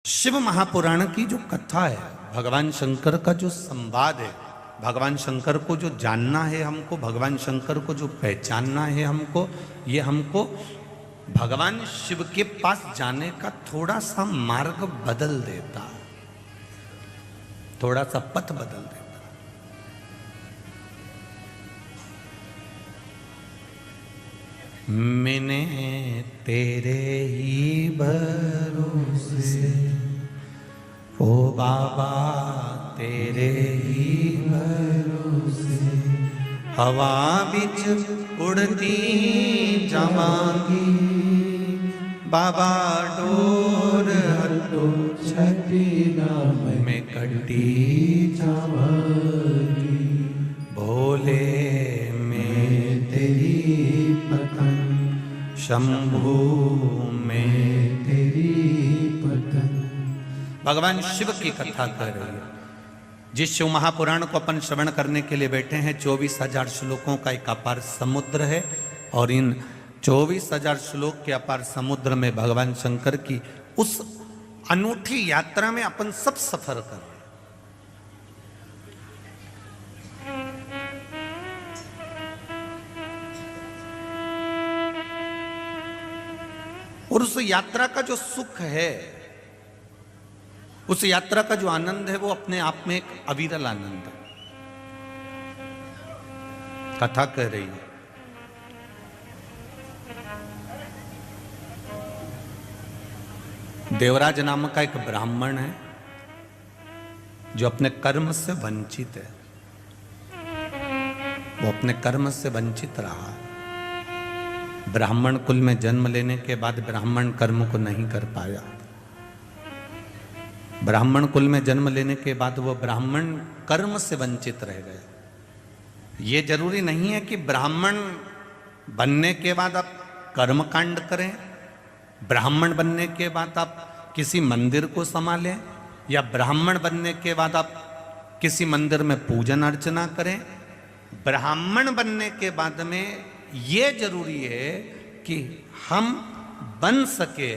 शिव महापुराण की जो कथा है, भगवान शंकर का जो संवाद है, भगवान शंकर को जो जानना है हमको, भगवान शंकर को जो पहचानना है हमको, ये हमको भगवान शिव के पास जाने का थोड़ा सा मार्ग बदल देता, थोड़ा सा पथ बदल देता। मैंने तेरे ही भरोसे, ओ बाबा तेरे ही भरोसे, हवा बिच उड़ती जावांगी, बाबा डोर हटो छठी नाम में कटी जावांगी, भोले में तेरी पतन, शंभू में तेरी पतन। भगवान शिव की कथा कर रही है। जिस शिव महापुराण को अपन श्रवण करने के लिए बैठे हैं, 24,000 श्लोकों का एक अपार समुद्र है, और इन 24,000 श्लोक के अपार समुद्र में भगवान शंकर की उस अनूठी यात्रा में अपन सब सफर कर रहे हैं। और उस यात्रा का जो सुख है, उस यात्रा का जो आनंद है, वो अपने आप में एक अविरल आनंद है। कथा कह रही है, देवराज नाम का एक ब्राह्मण है जो अपने कर्म से वंचित है। वो अपने कर्म से वंचित रहा। ब्राह्मण कुल में जन्म लेने के बाद ब्राह्मण कर्म को नहीं कर पाया। ब्राह्मण कुल में जन्म लेने के बाद वो ब्राह्मण कर्म से वंचित रह गए। ये जरूरी नहीं है कि ब्राह्मण बनने के बाद आप कर्म कांड करें, ब्राह्मण बनने के बाद आप किसी मंदिर को संभालें, या ब्राह्मण बनने के बाद आप किसी मंदिर में पूजन अर्चना करें। ब्राह्मण बनने के बाद में ये जरूरी है कि हम बन सके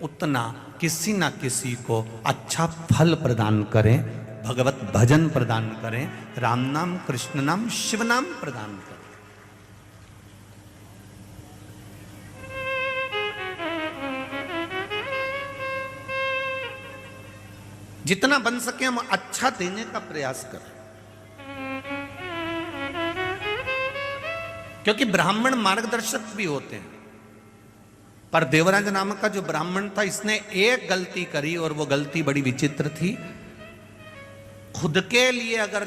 उतना किसी ना किसी को अच्छा फल प्रदान करें, भगवत भजन प्रदान करें, राम नाम, कृष्ण नाम, शिव नाम प्रदान करें। जितना बन सके हम अच्छा देने का प्रयास करें, क्योंकि ब्राह्मण मार्गदर्शक भी होते हैं। पर देवराज नाम का जो ब्राह्मण था, इसने एक गलती करी, और वो गलती बड़ी विचित्र थी। खुद के लिए अगर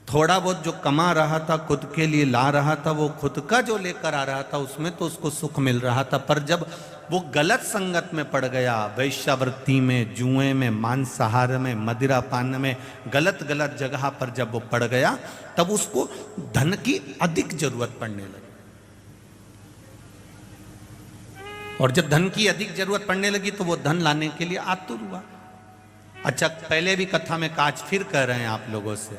थोड़ा बहुत जो कमा रहा था, खुद के लिए ला रहा था, वो खुद का जो लेकर आ रहा था, उसमें तो उसको सुख मिल रहा था। पर जब वो गलत संगत में पड़ गया, वैश्यावृत्ति में, जुए में, मांसाहार में, मदिरा पान में, गलत गलत जगह पर जब वो पड़ गया, तब उसको धन की अधिक जरूरत पड़ने लगी। और जब धन की अधिक जरूरत पड़ने लगी तो वो धन लाने के लिए आतुर हुआ। अच्छा, पहले भी कथा में काज फिर कह रहे हैं आप लोगों से,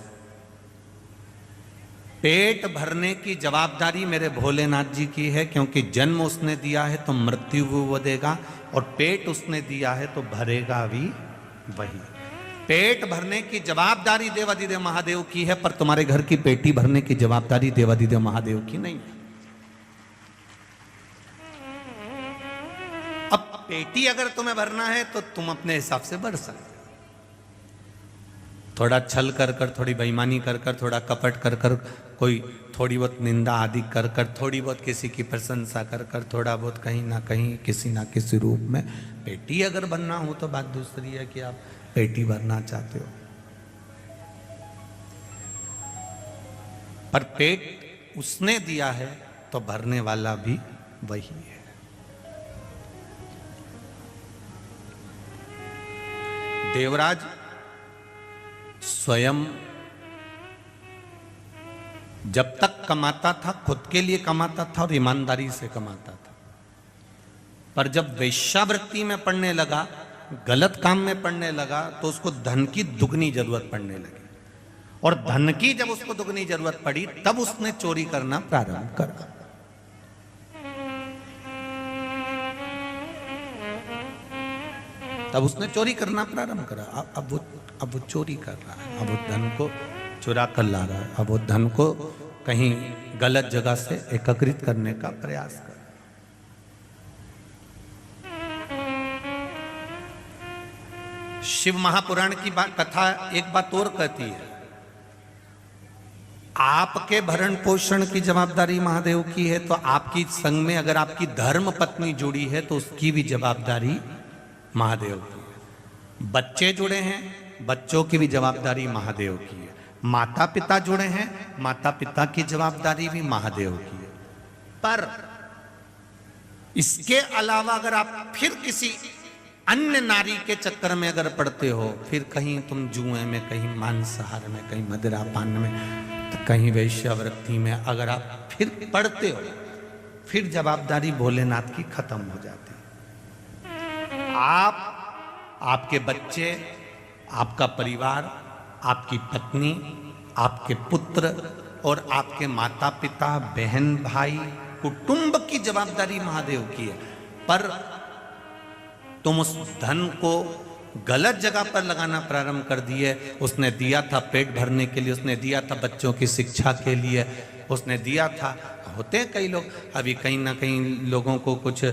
पेट भरने की जवाबदारी मेरे भोलेनाथ जी की है, क्योंकि जन्म उसने दिया है तो मृत्यु भी वो देगा, और पेट उसने दिया है तो भरेगा भी वही। पेट भरने की जवाबदारी देवाधिदेव महादेव की है, पर तुम्हारे घर की पेटी भरने की जवाबदारी देवाधिदेव महादेव की नहीं। अब पेटी अगर तुम्हें भरना है तो तुम अपने हिसाब से भर सकते हो। थोड़ा छल कर कर, थोड़ी बेईमानी कर कर, थोड़ा कपट कर कर, कोई थोड़ी बहुत निंदा आदि कर कर, थोड़ी बहुत किसी की प्रशंसा कर कर, थोड़ा बहुत कहीं ना कहीं किसी ना किसी रूप में पेटी अगर बनना हो तो बात दूसरी है कि आप पेटी भरना चाहते हो। पर पेट उसने दिया है तो भरने वाला भी वही है। देवराज स्वयं जब तक कमाता था, खुद के लिए कमाता था और ईमानदारी से कमाता था। पर जब वेश्यावृत्ति में पड़ने लगा, गलत काम में पड़ने लगा, तो उसको धन की दुगनी जरूरत पड़ने लगी। और धन की जब उसको दुगनी जरूरत पड़ी, तब उसने चोरी करना प्रारंभ करा। तब उसने चोरी करना प्रारंभ करा। अब वो चोरी कर रहा है, अब वो धन को चुरा कर ला रहा है, अब वो धन को कहीं गलत जगह से एकत्रित करने का प्रयास कर। शिव महापुराण की बात कथा एक बात और कहती है, आपके भरण पोषण की जवाबदारी महादेव की है, तो आपकी संग में अगर आपकी धर्म पत्नी जुड़ी है तो उसकी भी जवाबदारी महादेव की है। बच्चे जुड़े हैं, बच्चों की भी जवाबदारी महादेव की है। माता पिता जुड़े हैं, माता पिता की जवाबदारी भी महादेव की है। पर इसके अलावा अगर आप फिर किसी अन्य नारी के चक्कर में अगर पड़ते हो, फिर कहीं तुम जुए में, कहीं मांसाहार में, कहीं मदिरा पान में, तो कहीं वैश्यावृत्ति में अगर आप फिर पड़ते हो, फिर जवाबदारी भोलेनाथ की खत्म हो जाती है। आपके बच्चे, आपका परिवार, आपकी पत्नी, आपके पुत्र और आपके माता पिता, बहन भाई, कुटुंब की जवाबदारी महादेव की है। पर तुम उस धन को गलत जगह पर लगाना प्रारंभ कर दिए। उसने दिया था पेट भरने के लिए, उसने दिया था बच्चों की शिक्षा के लिए, उसने दिया था। होते हैं कई लोग, अभी कहीं ना कहीं लोगों को कुछ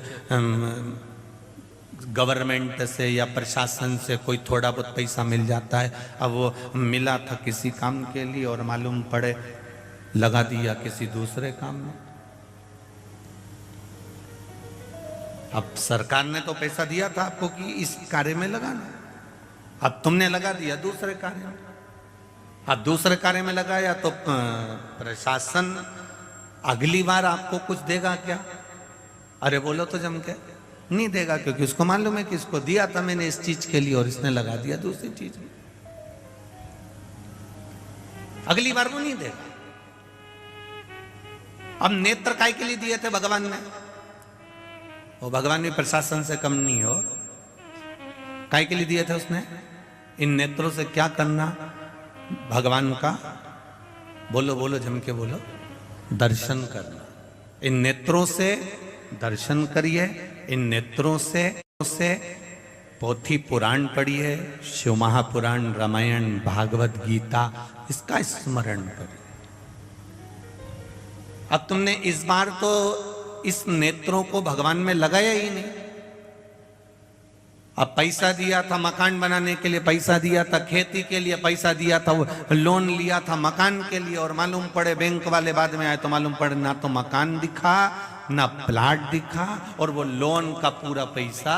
गवर्नमेंट से या प्रशासन से कोई थोड़ा बहुत पैसा मिल जाता है। अब वो मिला था किसी काम के लिए और मालूम पड़े लगा दिया किसी दूसरे काम में। अब सरकार ने तो पैसा दिया था आपको कि इस कार्य में लगाना, अब तुमने लगा दिया दूसरे कार्य में। अब दूसरे कार्य में लगाया तो प्रशासन अगली बार आपको कुछ देगा क्या? अरे बोलो तो जम के नहीं देगा, क्योंकि उसको मालूम है कि इसको दिया था मैंने इस चीज के लिए और इसने लगा दिया दूसरी चीज में। अगली बार वो नहीं देगा। अब नेत्र काय के लिए दिए थे भगवान ने? वो भगवान भी प्रशासन से कम नहीं हो। काय के लिए दिए थे उसने? इन नेत्रों से क्या करना भगवान का? बोलो बोलो जम के बोलो, दर्शन करना। इन नेत्रों से दर्शन करिए, इन नेत्रों से पोथी पुराण पढ़िए, शिव महापुराण, रामायण, भागवत गीता, इसका स्मरण करिए। अब तुमने इस बार तो इस नेत्रों को भगवान में लगाया ही नहीं। अब पैसा दिया था मकान बनाने के लिए, पैसा दिया था खेती के लिए, पैसा दिया था, वो लोन लिया था मकान के लिए, और मालूम पड़े बैंक वाले बाद में आए तो मालूम पड़े ना तो मकान दिखा ना प्लाट दिखा, और वो लोन का पूरा पैसा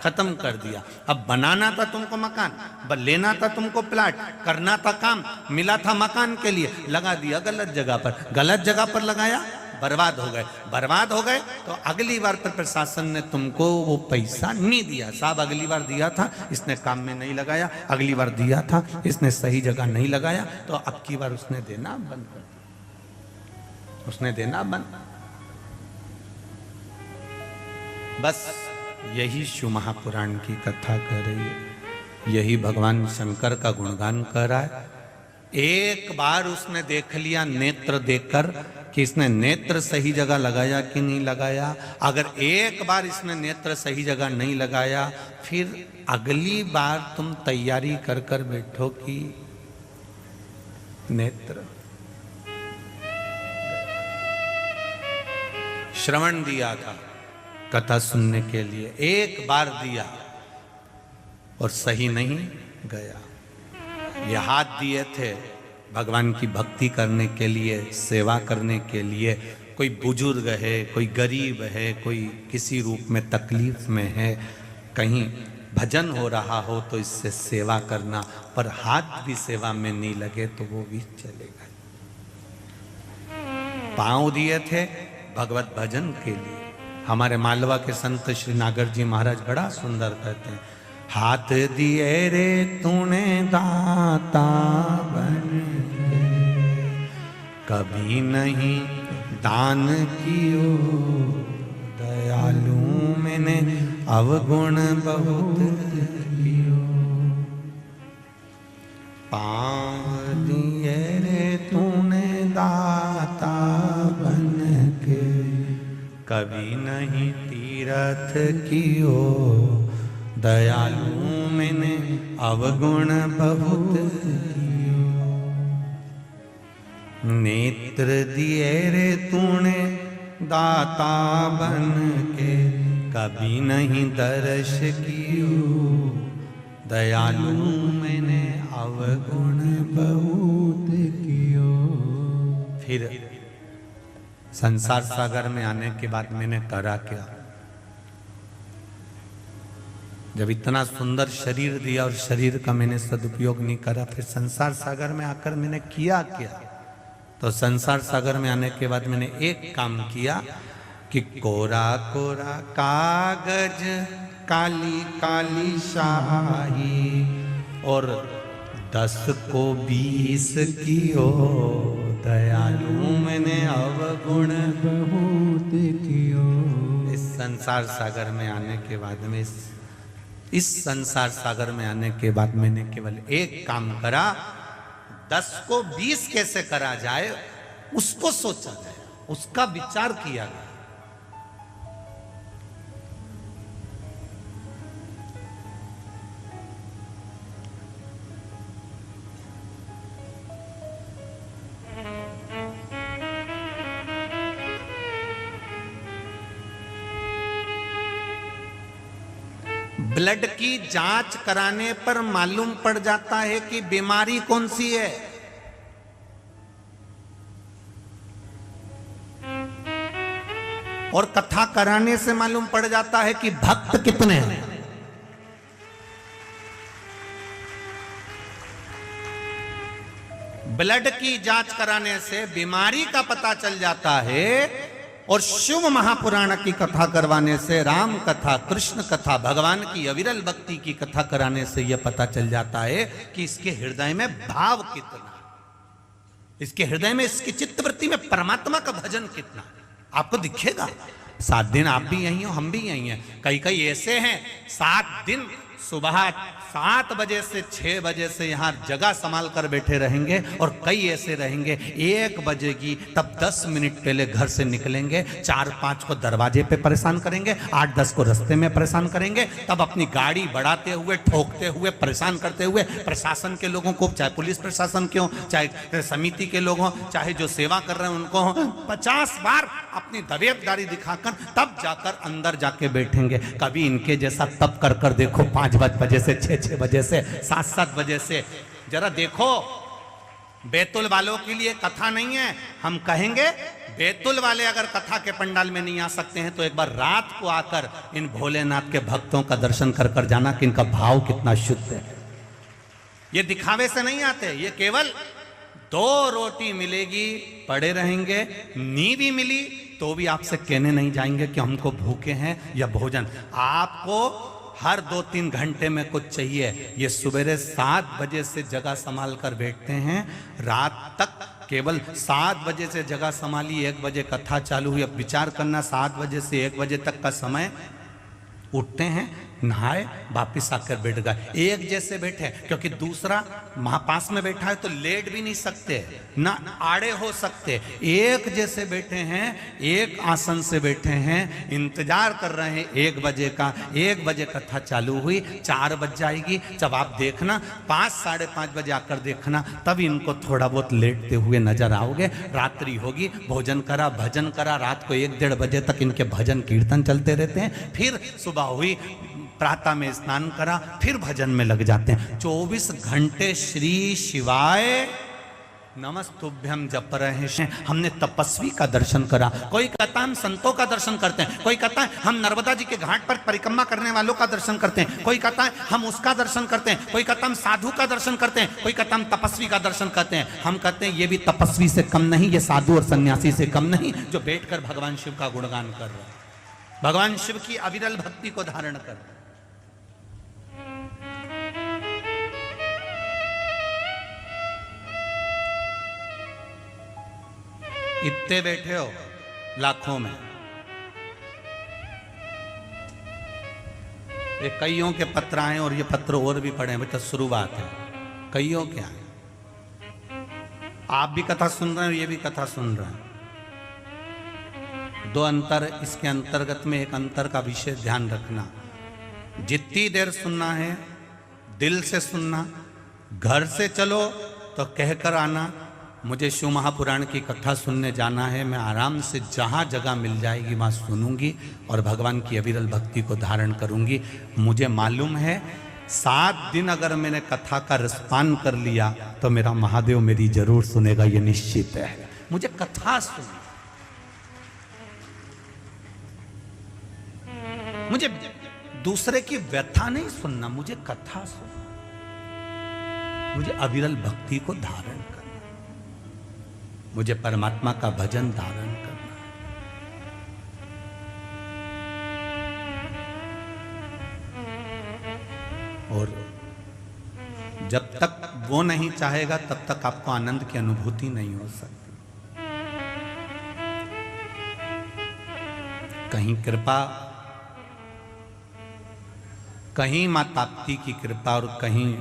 खत्म कर दिया। अब बनाना था तुमको मकान, लेना था तुमको प्लाट, करना था काम, मिला था मकान के लिए, लगा दिया गलत जगह पर। गलत जगह पर लगाया, बर्बाद हो गए। बर्बाद हो गए तो अगली बार पर प्रशासन ने तुमको वो पैसा नहीं दिया। साहब अगली बार दिया था, इसने काम में नहीं लगाया, अगली बार दिया था, इसने सही जगह नहीं लगाया, तो अब की बार उसने देना बंद कर दिया, उसने देना बंद। बस यही शिव महापुराण की कथा कर रही है, यही भगवान शंकर का गुणगान कर रहा है। एक बार उसने देख लिया नेत्र देखकर कि इसने नेत्र सही जगह लगाया कि नहीं लगाया। अगर एक बार इसने नेत्र सही जगह नहीं लगाया, फिर अगली बार तुम तैयारी कर कर बैठो कि नेत्र। श्रवण दिया था कथा सुनने के लिए, एक बार दिया और सही नहीं गया। ये हाथ दिए थे भगवान की भक्ति करने के लिए, सेवा करने के लिए। कोई बुजुर्ग है, कोई गरीब है, कोई किसी रूप में तकलीफ में है, कहीं भजन हो रहा हो तो इससे सेवा करना, पर हाथ भी सेवा में नहीं लगे तो वो भी चलेगा। पांव दिए थे भगवत भजन के लिए। हमारे मालवा के संत श्री नागर जी महाराज बड़ा सुंदर कहते हैं, हाथ दिए रे तूने दाता बन के, कभी नहीं दान कियो, दयालु मैंने अवगुण बहुत कियो। पाँव दिए रे तूने दाता बन के, कभी नहीं तीरथ कियो, दयालु अवगुण बहुत कियो। नेत्र दिए रे तूने दाता बन के, कभी नहीं दर्श कियो। दयालु मैंने अवगुण बहुत कियो। फिर संसार सागर में आने के बाद मैंने करा क्या? जब इतना सुंदर शरीर दिया और शरीर का मैंने सदुपयोग नहीं करा, फिर संसार सागर में आकर मैंने किया क्या? तो संसार सागर में आने के बाद मैंने एक काम किया कि कोरा कोरा कागज काली काली शाही और 10 को 20 कियो। दयालु मैंने अवगुण बहुत कियो। इस संसार सागर में आने के बाद में इस संसार सागर में आने के बाद मैंने केवल एक काम करा, 10 को 20 कैसे करा जाए उसको सोचा जाए, उसका विचार किया गया। ब्लड की जांच कराने पर मालूम पड़ जाता है कि बीमारी कौन सी है। और कथा कराने से मालूम पड़ जाता है कि भक्त कितने हैं। ब्लड की जांच कराने से बीमारी का पता चल जाता है और शिव महापुराण की कथा करवाने से, राम कथा, कृष्ण कथा, भगवान की अविरल भक्ति की कथा कराने से यह पता चल जाता है कि इसके हृदय में भाव कितना, इसके हृदय में, इसकी चित्तवृत्ति में परमात्मा का भजन कितना। आपको दिखेगा। 7 दिन आप भी यही हो, हम भी यही हैं। कई कई ऐसे हैं 7 दिन सुबह 7 बजे से 6 बजे से यहाँ जगह संभाल कर बैठे रहेंगे, और कई ऐसे रहेंगे 1 बजेगी तब 10 मिनट पहले घर से निकलेंगे, 4-5 को दरवाजे पे परेशान करेंगे, 8-10 को रास्ते में परेशान करेंगे, तब अपनी गाड़ी बढ़ाते हुए, ठोकते हुए, परेशान करते हुए प्रशासन के लोगों को, चाहे पुलिस प्रशासन के हो, चाहे समिति के लोग हों, चाहे जो सेवा कर रहे हैं उनको हो, 50 बार अपनी दबेदारी दिखाकर तब जाकर अंदर जाके बैठेंगे। कभी इनके जैसा तब कर कर देखो, 5 बजे से 6 बजे से 7 बजे से। जरा देखो, बैतुल वालों के लिए कथा नहीं है। हम कहेंगे बैतुल वाले अगर कथा के पंडाल में नहीं आ सकते हैं तो एक बार रात को आकर इन भोलेनाथ के भक्तों का दर्शन कर कर जाना कि इनका भाव कितना शुद्ध है। ये दिखावे से नहीं आते, ये केवल 2 रोटी मिलेगी, पड़े रहेंगे, नींद भी मिली तो भी आपसे कहने नहीं जाएंगे कि हमको भूखे हैं या भोजन। आपको हर 2-3 घंटे में कुछ चाहिए। ये सवेरे 7 बजे से जगह संभाल कर बैठते हैं, रात तक केवल 7 बजे से जगह संभाली, 1 बजे कथा चालू हुई। अब विचार करना, 7 बजे से 1 बजे तक का समय, उठते हैं, नहाए, वापिस आकर बैठ गए। एक जैसे बैठे, क्योंकि दूसरा महापास में बैठा है तो लेट भी नहीं सकते, ना आड़े हो सकते। एक जैसे बैठे हैं, एक आसन से बैठे हैं, इंतजार कर रहे हैं 1 बजे का। 1 बजे कथा चालू हुई, 4 बज जाएगी। जब आप देखना 5-5:30 बजे आकर देखना, तब इनको थोड़ा बहुत लेटते हुए नजर आओगे। रात्रि होगी, भोजन करा, भजन करा, रात को 1-1:30 बजे तक इनके भजन कीर्तन चलते रहते हैं। फिर सुबह हुई, प्रातः में स्नान करा, फिर भजन में लग जाते हैं। 24 घंटे श्री शिवाय नमस्तुभ्यम जप रहे हैं। हमने तपस्वी का दर्शन करा। कोई कहता है हम संतों का दर्शन करते हैं, कोई कहता है हम नर्मदा जी के घाट पर परिक्रमा करने वालों का दर्शन करते हैं, कोई कहता है हम उसका दर्शन करते हैं, कोई कहता है हम साधु का दर्शन करते हैं, कोई कहता है हम तपस्वी का दर्शन करते हैं। हम कहते हैं ये भी तपस्वी से कम नहीं, ये साधु और सन्यासी से कम नहीं, जो बैठकर भगवान शिव का गुणगान कर रहा है, भगवान शिव की अविरल भक्ति को धारण कर रहा है। इतने बैठे हो लाखों में, ये कईयों के पत्र आए और ये पत्र और भी पढ़े, अभी तो शुरुआत है, कईयों के आए। आप भी कथा सुन रहे हैं और ये भी कथा सुन रहे हैं। 2 अंतर इसके अंतर्गत में, एक अंतर का विषय ध्यान रखना, जितनी देर सुनना है दिल से सुनना, घर से चलो तो कहकर आना मुझे शिव महापुराण की कथा सुनने जाना है, मैं आराम से जहाँ जगह मिल जाएगी वहाँ सुनूंगी और भगवान की अविरल भक्ति को धारण करूंगी। मुझे मालूम है 7 दिन अगर मैंने कथा का रसपान कर लिया तो मेरा महादेव मेरी जरूर सुनेगा, ये निश्चित है। मुझे कथा सुननी, मुझे दूसरे की व्यथा नहीं सुनना, मुझे कथा सुनना, मुझे अविरल भक्ति को धारण करना, मुझे परमात्मा का भजन धारण करना। और जब तक वो नहीं चाहेगा तब तक आपको आनंद की अनुभूति नहीं हो सकती। कहीं कृपा, कहीं माँ ताप्ती की कृपा और कहीं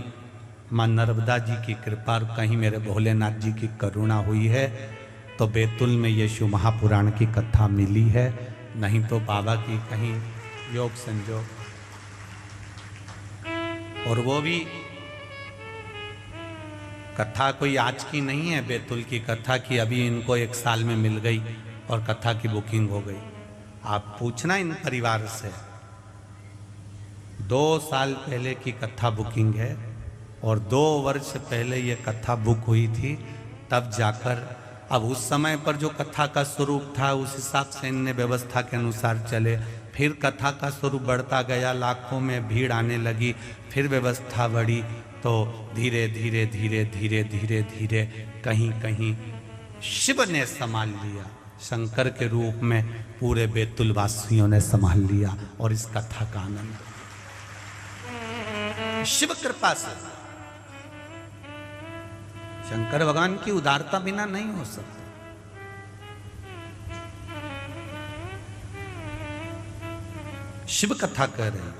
माँ नर्मदा जी की कृपा और कहीं मेरे भोलेनाथ जी की करुणा हुई है तो बैतुल में ये शिव महापुराण की कथा मिली है, नहीं तो बाबा की कहीं योग संजोग। और वो भी कथा कोई आज की नहीं है, बैतुल की कथा की अभी इनको 1 साल में मिल गई और कथा की बुकिंग हो गई। आप पूछना इन परिवार से, 2 साल पहले की कथा बुकिंग है और 2 वर्ष पहले ये कथा बुक हुई थी, तब जाकर अब उस समय पर जो कथा का स्वरूप था उस हिसाब से इनने व्यवस्था के अनुसार चले। फिर कथा का स्वरूप बढ़ता गया, लाखों में भीड़ आने लगी, फिर व्यवस्था बढ़ी, तो धीरे धीरे धीरे धीरे धीरे धीरे कहीं कहीं शिव ने संभाल लिया, शंकर के रूप में पूरे बैतुल वासियों ने संभाल लिया और इस कथा का आनंद शिव कृपा से। शंकर भगवान की उदारता बिना नहीं हो सकता। शिव कथा कह रहे हैं।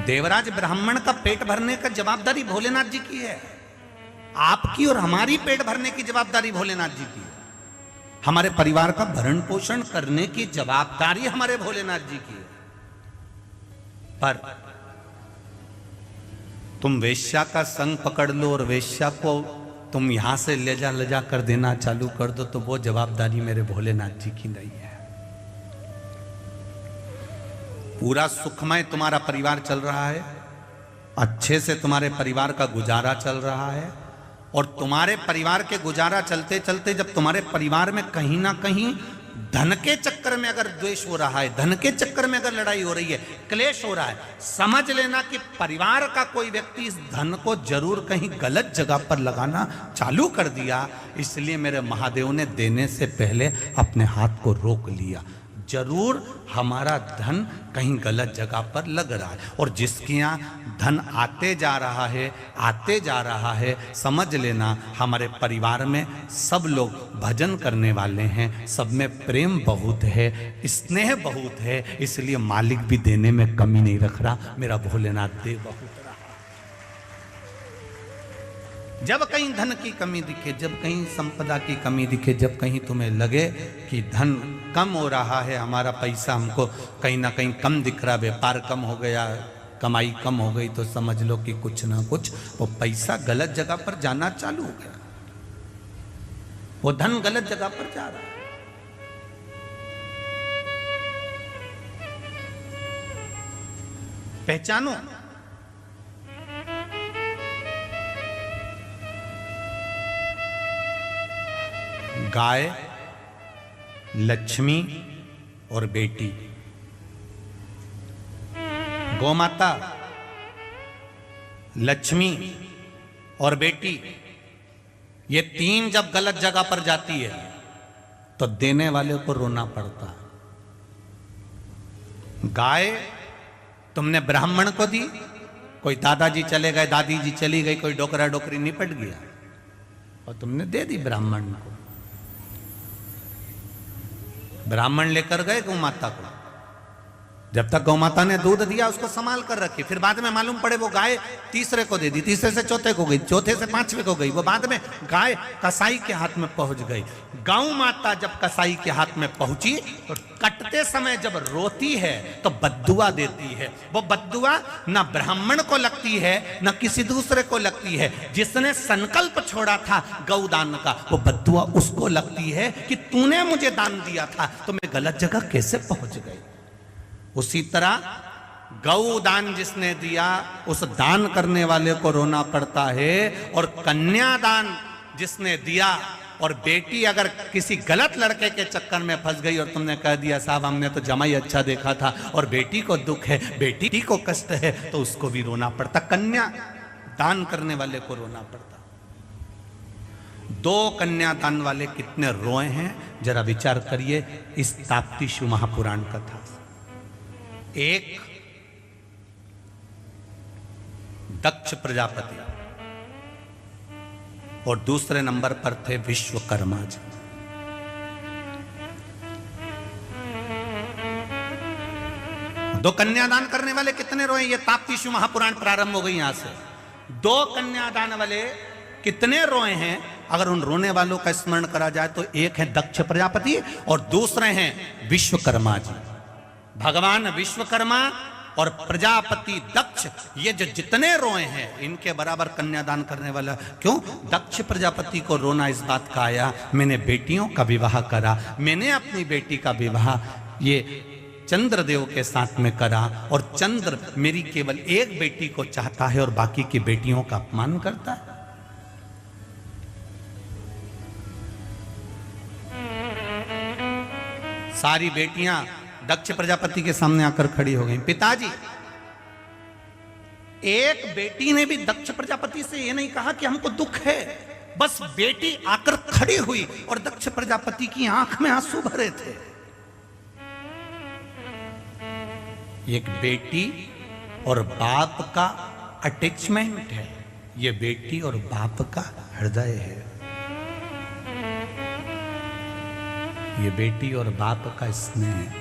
देवराज ब्राह्मण का पेट भरने का जवाबदारी भोलेनाथ जी की है, आपकी और हमारी पेट भरने की जवाबदारी भोलेनाथ जी की है। हमारे परिवार का भरण पोषण करने की जवाबदारी हमारे भोलेनाथ जी की है। पर तुम वेश्या का संग पकड़ लो और वेश्या को तुम यहां से ले जा कर देना चालू कर दो तो वो जवाबदारी मेरे भोलेनाथ जी की नहीं है। पूरा सुखमय तुम्हारा परिवार चल रहा है, अच्छे से तुम्हारे परिवार का गुजारा चल रहा है, और तुम्हारे परिवार के गुजारा चलते चलते जब तुम्हारे परिवार में कहीं ना कहीं धन के चक्कर में अगर द्वेष हो रहा है, धन के चक्कर में अगर लड़ाई हो रही है, क्लेश हो रहा है, समझ लेना कि परिवार का कोई व्यक्ति इस धन को जरूर कहीं गलत जगह पर लगाना चालू कर दिया। इसलिए मेरे महादेव ने देने से पहले अपने हाथ को रोक लिया। जरूर हमारा धन कहीं गलत जगह पर लग रहा है, और जिसके यहाँ धन आते जा रहा है, समझ लेना हमारे परिवार में सब लोग भजन करने वाले हैं, सब में प्रेम बहुत है, स्नेह बहुत है, इसलिए मालिक भी देने में कमी नहीं रख रहा। मेरा भोलेनाथ दे बहुत रहा। जब कहीं धन की कमी दिखे, जब कहीं संपदा की कमी दिखे, जब कहीं तुम्हें लगे कि धन कम हो रहा है, हमारा पैसा हमको कहीं ना कहीं कम दिख रहा, व्यापार कम हो गया, कमाई कम हो गई, तो समझ लो कि कुछ ना कुछ वो पैसा गलत जगह पर जाना चालू हो गया, वो धन गलत जगह पर जा रहा है। पहचानो, गाय, लक्ष्मी और बेटी, गौमाता, लक्ष्मी और बेटी, ये 3 जब गलत जगह पर जाती है तो देने वाले को रोना पड़ता है। गाय तुमने ब्राह्मण को दी, कोई दादाजी चले गए, दादी जी चली गई, कोई डोकरा डोकरी निपट गया और तुमने दे दी ब्राह्मण को। ब्राह्मण लेकर गए गौ माता को, जब तक गौ माता ने दूध दिया उसको संभाल कर रखी, फिर बाद में मालूम पड़े वो गाय तीसरे को दे दी, तीसरे से चौथे को गई, चौथे से पांचवे को गई, वो बाद में गाय कसाई के हाथ में पहुंच गई। गौ माता जब कसाई के हाथ में पहुंची तो कटते समय जब रोती है तो बद्दुआ देती है। वो बद्दुआ न ब्राह्मण को लगती है न किसी दूसरे को लगती है। जिसने संकल्प छोड़ा था गौदान का वो बद्दुआ उसको लगती है कि तूने मुझे दान दिया था तो मैं गलत जगह कैसे पहुंच गई। उसी तरह गौदान जिसने दिया उस दान करने वाले को रोना पड़ता है, और कन्यादान जिसने दिया, और बेटी अगर किसी गलत लड़के के चक्कर में फंस गई और तुमने कह दिया साहब हमने तो जमाई अच्छा देखा था और बेटी को दुख है, बेटी को कष्ट है, तो उसको भी रोना पड़ता। कन्या दान करने वाले को रोना पड़ता। 2 कन्यादान वाले कितने रोए हैं जरा विचार करिए इस ताप्ती शिव महापुराण कथा। एक दक्ष प्रजापति और दूसरे नंबर पर थे विश्वकर्मा जी। दो कन्यादान करने वाले कितने रोए, ये ताप्ती शिव महापुराण प्रारंभ हो गई यहां से। 2 कन्यादान वाले कितने रोए हैं अगर उन रोने वालों का स्मरण करा जाए तो एक है दक्ष प्रजापति और दूसरे हैं विश्वकर्मा जी। भगवान विश्वकर्मा और प्रजापति दक्ष, ये जो जितने रोए हैं इनके बराबर कन्यादान करने वाला क्यों? दक्ष प्रजापति को रोना इस बात का आया मैंने बेटियों का विवाह करा, मैंने अपनी बेटी का विवाह ये चंद्रदेव के साथ में करा, और चंद्र मेरी केवल एक बेटी को चाहता है और बाकी की बेटियों का अपमान करता है। सारी बेटियां दक्ष प्रजापति के सामने आकर खड़ी हो गई। पिताजी, एक बेटी ने भी दक्ष प्रजापति से ये नहीं कहा कि हमको दुख है, बस बेटी आकर खड़ी हुई और दक्ष प्रजापति की आंख में आंसू भरे थे। एक बेटी और बाप का अटैचमेंट है, ये बेटी और बाप का हृदय है, ये बेटी और बाप का स्नेह है,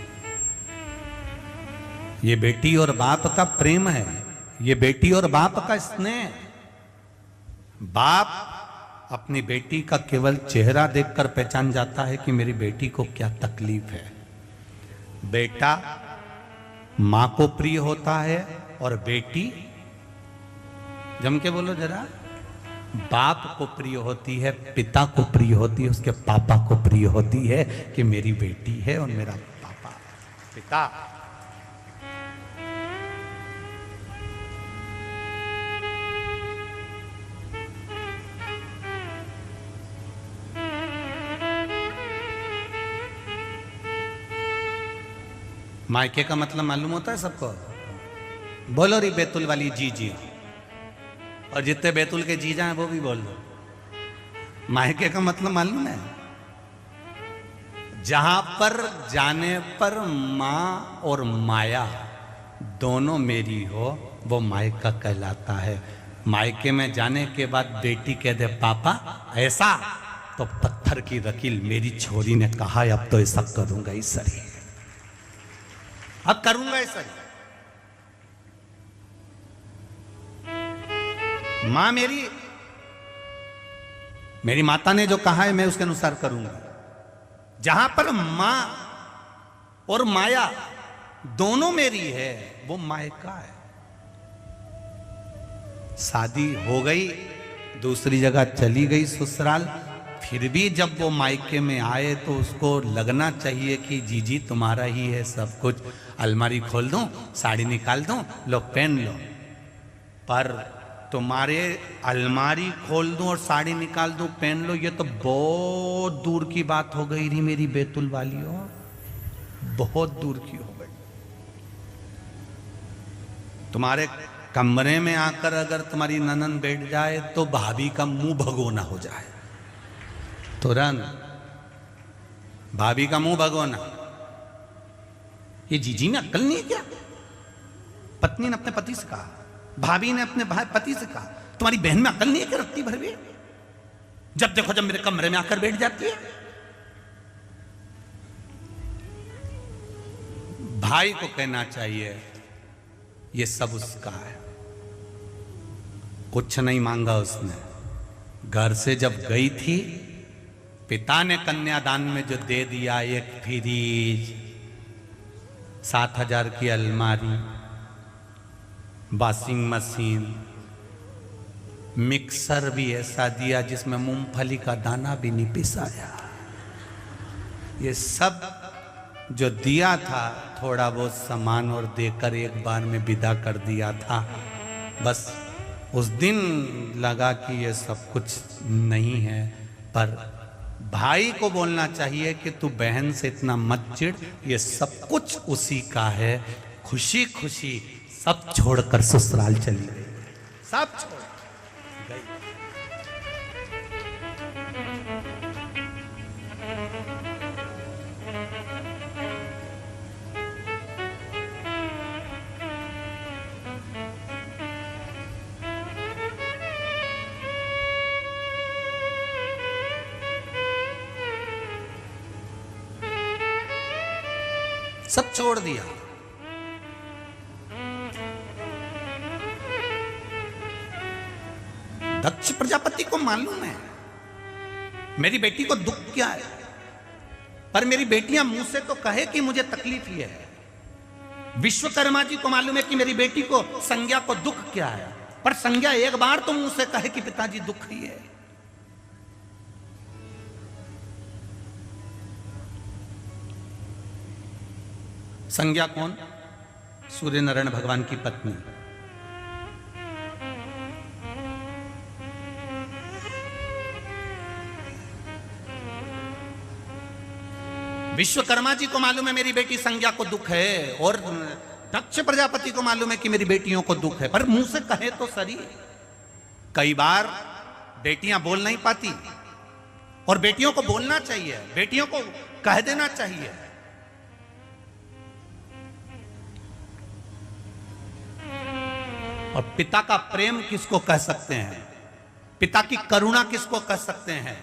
ये बेटी और बाप का प्रेम है, ये बेटी और बाप का स्नेह। बाप अपनी बेटी का केवल चेहरा देखकर पहचान जाता है कि मेरी बेटी को क्या तकलीफ है। बेटा मां को प्रिय होता है और बेटी, जम के बोलो जरा, बाप को प्रिय होती है, पिता को प्रिय होती है, उसके पापा को प्रिय होती है कि मेरी बेटी है और मेरा पापा। पिता मायके का मतलब मालूम होता है सबको? बोलो री बैतुल वाली जीजी, और जितने बैतुल के जीजा हैं वो भी बोल दो। मायके का मतलब मालूम है? जहां पर जाने पर माँ और माया दोनों मेरी हो वो मायका कहलाता है। मायके में जाने के बाद बेटी कह दे पापा ऐसा, तो पत्थर की वकील मेरी छोरी ने कहा अब तो ऐसा करूंगा ही सही, अब करूंगा ऐसा। मां मेरी माता ने जो कहा है मैं उसके अनुसार करूंगा। जहां पर मां और माया दोनों मेरी है वो मायका है। शादी हो गई, दूसरी जगह चली गई ससुराल, फिर भी जब वो मायके में आए तो उसको लगना चाहिए कि जीजी तुम्हारा ही है सब कुछ। अलमारी खोल दूं, साड़ी निकाल दूं, लो पहन लो। पर तुम्हारे अलमारी खोल दूं और साड़ी निकाल दूं पहन लो, ये तो बहुत दूर की बात हो गई रही मेरी बैतुल वालियों, बहुत दूर की हो गई। तुम्हारे कमरे में आकर अगर तुम्हारी ननन बैठ जाए तो भाभी का मुंह भगोना हो जाए, तुरंत भाभी का मुंह भगोना। ये जीजी में अक्ल नहीं है क्या? पत्नी ने अपने पति से कहा, भाभी ने अपने पति से कहा, तुम्हारी बहन में अक्ल नहीं है क्या रत्ती भर भी? जब देखो जब मेरे कमरे में आकर बैठ जाती है। भाई को कहना चाहिए ये सब उसका है। कुछ नहीं मांगा उसने। घर से जब गई थी, पिता ने कन्यादान में जो दे दिया, एक फ्रिज, 7,000 की अलमारी, वॉशिंग मशीन, मिक्सर भी ऐसा दिया जिसमें मूंगफली का दाना भी नहीं पिसाया। ये सब जो दिया था, थोड़ा बहुत सामान और देकर एक बार में विदा कर दिया था। बस उस दिन लगा कि ये सब कुछ नहीं है। पर भाई को बोलना चाहिए कि तू बहन से इतना मत चिढ़, ये सब कुछ उसी का है। खुशी खुशी सब छोड़कर ससुराल चली गई, सब छोड़ गई। सब छोड़ दिया। दक्ष प्रजापति को मालूम है मेरी बेटी को दुख क्या है, पर मेरी बेटियां मुंह से तो कहे कि मुझे तकलीफ ही है। विश्वकर्मा जी को मालूम है कि मेरी बेटी को संज्ञा को दुख क्या है, पर संज्ञा एक बार तो मुंह से कहे कि पिताजी दुख ही है। संज्ञा कौन? सूर्य नारायण भगवान की पत्नी। विश्वकर्मा जी को मालूम है मेरी बेटी संज्ञा को दुख है, और दक्ष प्रजापति को मालूम है कि मेरी बेटियों को दुख है, पर मुंह से कहे तो सही। कई बार बेटियां बोल नहीं पाती, और बेटियों को बोलना चाहिए, बेटियों को कह देना चाहिए। और पिता का प्रेम किसको कह सकते हैं, पिता की करुणा किसको कह सकते हैं?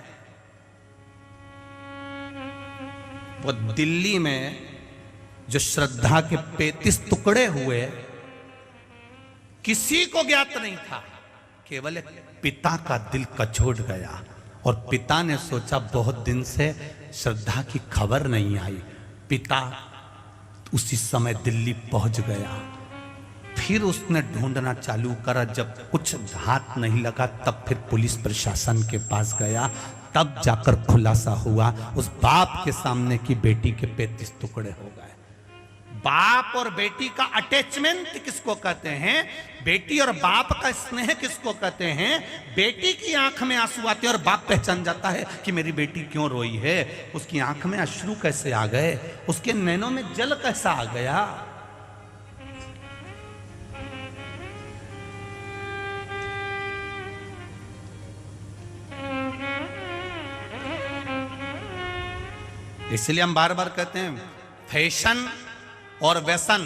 वो दिल्ली में जो श्रद्धा के 35 टुकड़े हुए, किसी को ज्ञात नहीं था, केवल एक पिता का दिल कचोट गया। और पिता ने सोचा बहुत दिन से श्रद्धा की खबर नहीं आई। पिता उसी समय दिल्ली पहुंच गया। फिर उसने ढूंढना चालू करा। जब कुछ हाथ नहीं लगा, तब फिर पुलिस प्रशासन के पास गया। तब जाकर खुलासा हुआ उस बाप के सामने कि बेटी के 35 टुकड़े हो गए। बाप और बेटी का अटैचमेंट किसको कहते हैं? बेटी और बाप का स्नेह किसको कहते हैं? बेटी की आंख में आंसू आते हैं और बाप पहचान जाता है कि मेरी बेटी क्यों रोई है। उसकी आंख में अश्रु कैसे आ गए, उसके नैनों में जल कैसा आ गया। इसलिए हम बार बार कहते हैं फैशन और व्यसन,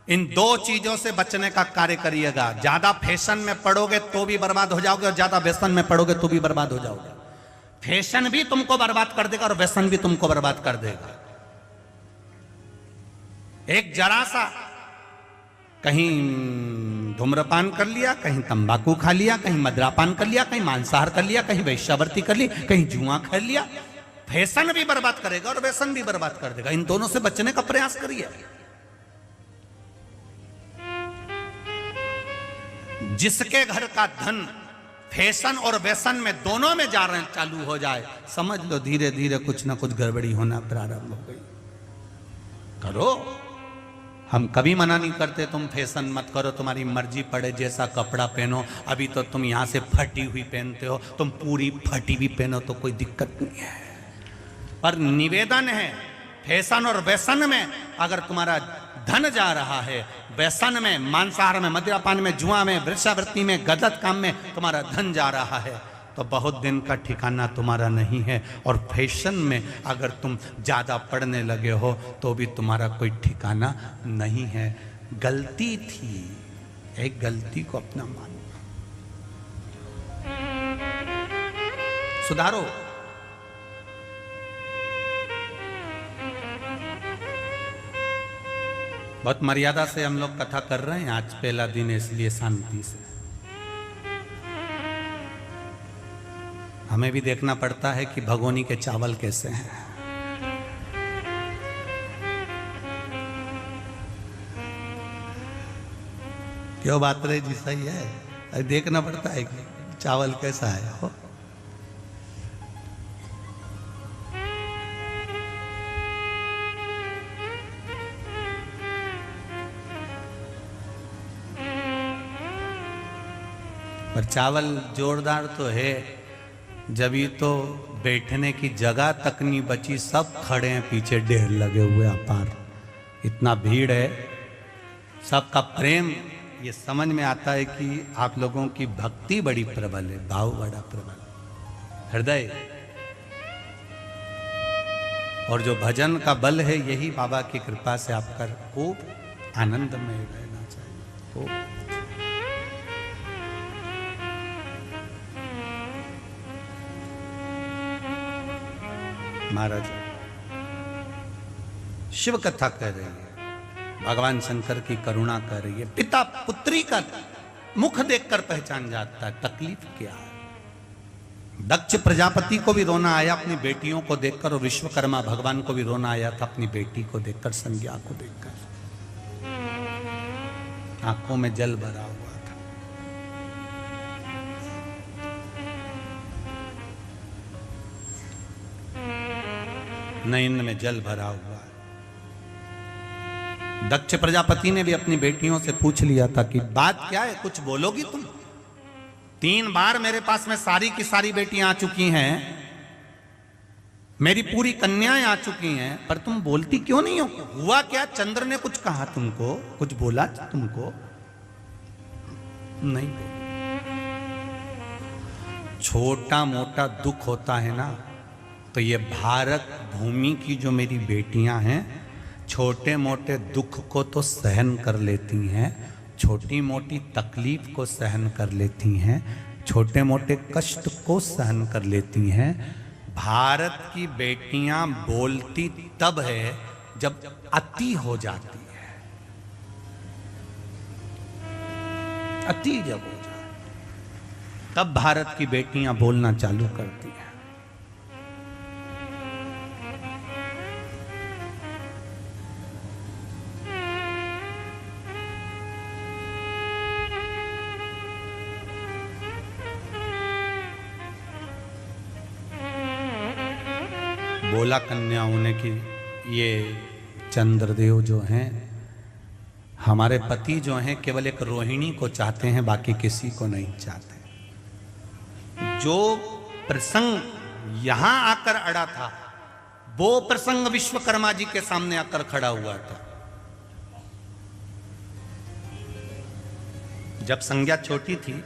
इन दो चीजों से बचने का कार्य करिएगा। ज्यादा फैशन में पड़ोगे तो भी बर्बाद हो जाओगे, और ज्यादा व्यसन में पड़ोगे तो भी बर्बाद हो जाओगे। फैशन भी तुमको बर्बाद कर देगा और व्यसन भी तुमको बर्बाद कर देगा। एक जरा सा कहीं धूम्रपान कर लिया, कहीं तंबाकू खा लिया, कहीं मदिरापान कर लिया, कहीं मांसाहार कर लिया, कहीं वैश्यावृत्ति कर ली, कहीं जुआ खेल लिया, फैशन भी बर्बाद करेगा और व्यसन भी बर्बाद कर देगा। इन दोनों से बचने का प्रयास करिए। जिसके घर का धन फैशन और व्यसन में दोनों में जा रहे हैं, चालू हो जाए, समझ लो धीरे धीरे कुछ ना कुछ गड़बड़ी होना प्रारंभ हो गई। करो, हम कभी मना नहीं करते तुम फैशन मत करो, तुम्हारी मर्जी पड़े जैसा कपड़ा पहनो। अभी तो तुम यहां से फटी हुई पहनते हो, तुम पूरी फटी हुई पहनो तो कोई दिक्कत नहीं है। पर निवेदन है, फैशन और व्यसन में अगर तुम्हारा धन जा रहा है, व्यसन में, मांसाहार में, मदिरापान में, जुआ में, वृक्षावृत्ति में, गलत काम में तुम्हारा धन जा रहा है, तो बहुत दिन का ठिकाना तुम्हारा नहीं है। और फैशन में अगर तुम ज़्यादा पढ़ने लगे हो तो भी तुम्हारा कोई ठिकाना नहीं है। गलती थी, एक गलती को अपना मानो, सुधारो। बहुत मर्यादा से हम लोग कथा कर रहे हैं, आज पहला दिन है इसलिए शांति से। हमें भी देखना पड़ता है कि भगोनी के चावल कैसे हैं। क्यों बात रही जी, सही है, देखना पड़ता है कि चावल कैसा है हो। पर चावल जोरदार तो है, जब ये तो बैठने की जगह तक नहीं बची, सब खड़े हैं पीछे, ढेर लगे हुए अपार, इतना भीड़ है, सबका प्रेम। ये समझ में आता है कि आप लोगों की भक्ति बड़ी प्रबल है, भाव बड़ा प्रबल, हृदय। और जो भजन का बल है, यही बाबा की कृपा से आपका खूब आनंद में रहना चाहिए। खूब महाराज शिव कथा कह रही है, भगवान शंकर की करुणा कर रही है। पिता पुत्री का मुख देखकर पहचान जाता है तकलीफ क्या है। दक्ष प्रजापति को भी रोना आया अपनी बेटियों को देखकर, और विश्वकर्मा भगवान को भी रोना आया था अपनी बेटी को देखकर, संज्ञा को देखकर। आंखों में जल भरा हुआ था। नयन में जल भरा हुआ। दक्ष प्रजापति ने भी अपनी बेटियों से पूछ लिया था कि बात क्या है, कुछ बोलोगी तुम? 3 बार मेरे पास में सारी की सारी बेटियां आ चुकी हैं, मेरी पूरी कन्याएं आ चुकी हैं, पर तुम बोलती क्यों नहीं हो? हुआ क्या? चंद्र ने कुछ कहा तुमको? कुछ बोला तुमको? नहीं बोला। छोटा मोटा दुख होता है ना, तो ये भारत भूमि की जो मेरी बेटियां हैं, छोटे मोटे दुख को तो सहन कर लेती हैं, छोटी मोटी तकलीफ को सहन कर लेती हैं, छोटे मोटे कष्ट को सहन कर लेती हैं। भारत की बेटियां बोलती तब है जब अति हो जाती है, अति जब हो जाए तब भारत की बेटियां बोलना चालू करती हैं। बोला कन्याओं ने कि ये चंद्रदेव जो हैं, हमारे पति जो हैं, केवल एक रोहिणी को चाहते हैं, बाकी किसी को नहीं चाहते। जो प्रसंग यहां आकर अड़ा था, वो प्रसंग विश्वकर्मा जी के सामने आकर खड़ा हुआ था। जब संज्ञा छोटी थी,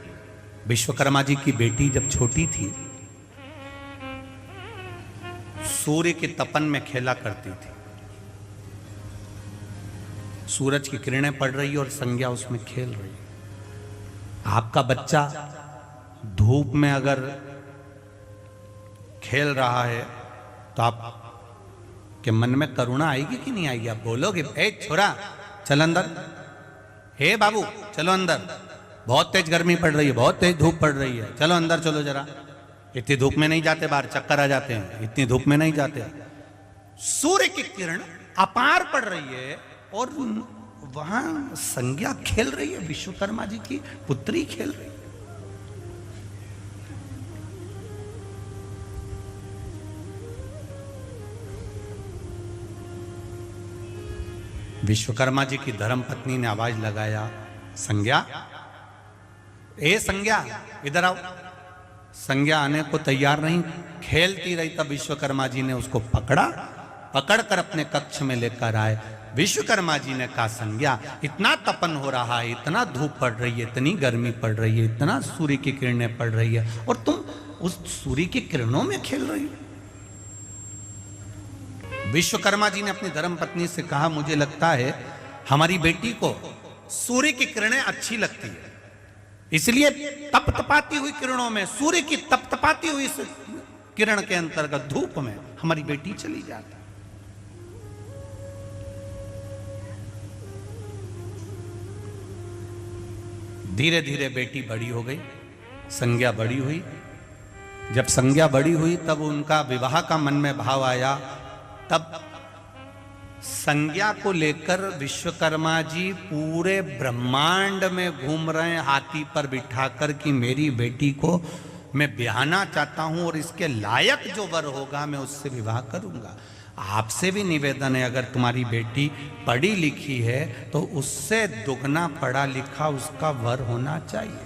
विश्वकर्मा जी की बेटी जब छोटी थी, सूर्य के तपन में खेला करती थी। सूरज की किरणें पड़ रही और संज्ञा उसमें खेल रही। आपका बच्चा धूप में अगर खेल रहा है तो आप के मन में करुणा आएगी कि नहीं आएगी? आप बोलोगे, ए छोरा चल अंदर, हे बाबू चलो अंदर, बहुत तेज गर्मी पड़ रही है, बहुत तेज धूप पड़ रही है, चलो अंदर चलो जरा। इतनी धूप में नहीं जाते, बाहर चक्कर आ जाते हैं, इतनी धूप में नहीं जाते। सूर्य की किरण अपार पड़ रही है और वहां संज्ञा खेल रही है, विश्वकर्मा जी की पुत्री खेल रही है। विश्वकर्मा जी की धर्मपत्नी ने आवाज लगाया, संज्ञा, ए संज्ञा इधर आओ। संज्ञा आने को तैयार नहीं, खेलती रही। तब विश्वकर्मा जी ने उसको पकड़कर अपने कक्ष में लेकर आए। विश्वकर्मा जी ने कहा, संज्ञा इतना तपन हो रहा है, इतना धूप पड़ रही है, इतनी गर्मी पड़ रही है, इतना सूर्य की किरणें पड़ रही है, और तुम उस सूर्य की किरणों में खेल रही हो। विश्वकर्मा जी ने अपनी धर्मपत्नी से कहा, मुझे लगता है हमारी बेटी को सूर्य की किरणें अच्छी लगती है, इसलिए तपतपाती हुई किरणों में, सूर्य की तपतपाती हुई किरण के अंतर्गत धूप में हमारी बेटी चली जाती। धीरे धीरे बेटी बड़ी हो गई, संज्ञा बड़ी हुई। जब संज्ञा बड़ी हुई तब उनका विवाह का मन में भाव आया। तब संज्ञा को लेकर विश्वकर्मा जी पूरे ब्रह्मांड में घूम रहे हैं हाथी पर बिठाकर कि मेरी बेटी को मैं ब्याहना चाहता हूं और इसके लायक जो वर होगा मैं उससे विवाह करूंगा। आपसे भी निवेदन है, अगर तुम्हारी बेटी पढ़ी लिखी है तो उससे दुगना पढ़ा लिखा उसका वर होना चाहिए।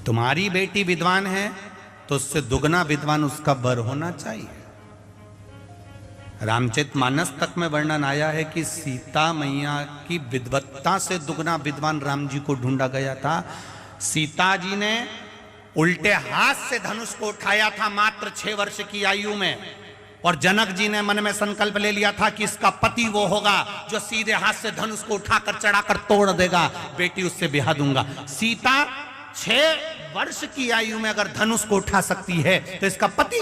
तुम्हारी बेटी विद्वान है तो उससे दुगना विद्वान उसका वर होना चाहिए। रामचरितमानस तक में वर्णन आया है कि सीता मैया की विद्वत्ता से दुगना विद्वान राम जी को ढूंढा गया था। सीता जी ने उल्टे हाथ से धनुष को उठाया था मात्र 6 वर्ष की आयु में, और जनक जी ने मन में संकल्प ले लिया था कि इसका पति वो होगा जो सीधे हाथ से धनुष को उठाकर चढ़ाकर तोड़ देगा, बेटी उससे ब्याह दूंगा। सीता 6 वर्ष की आयु में अगर धनुष को उठा सकती है तो इसका पति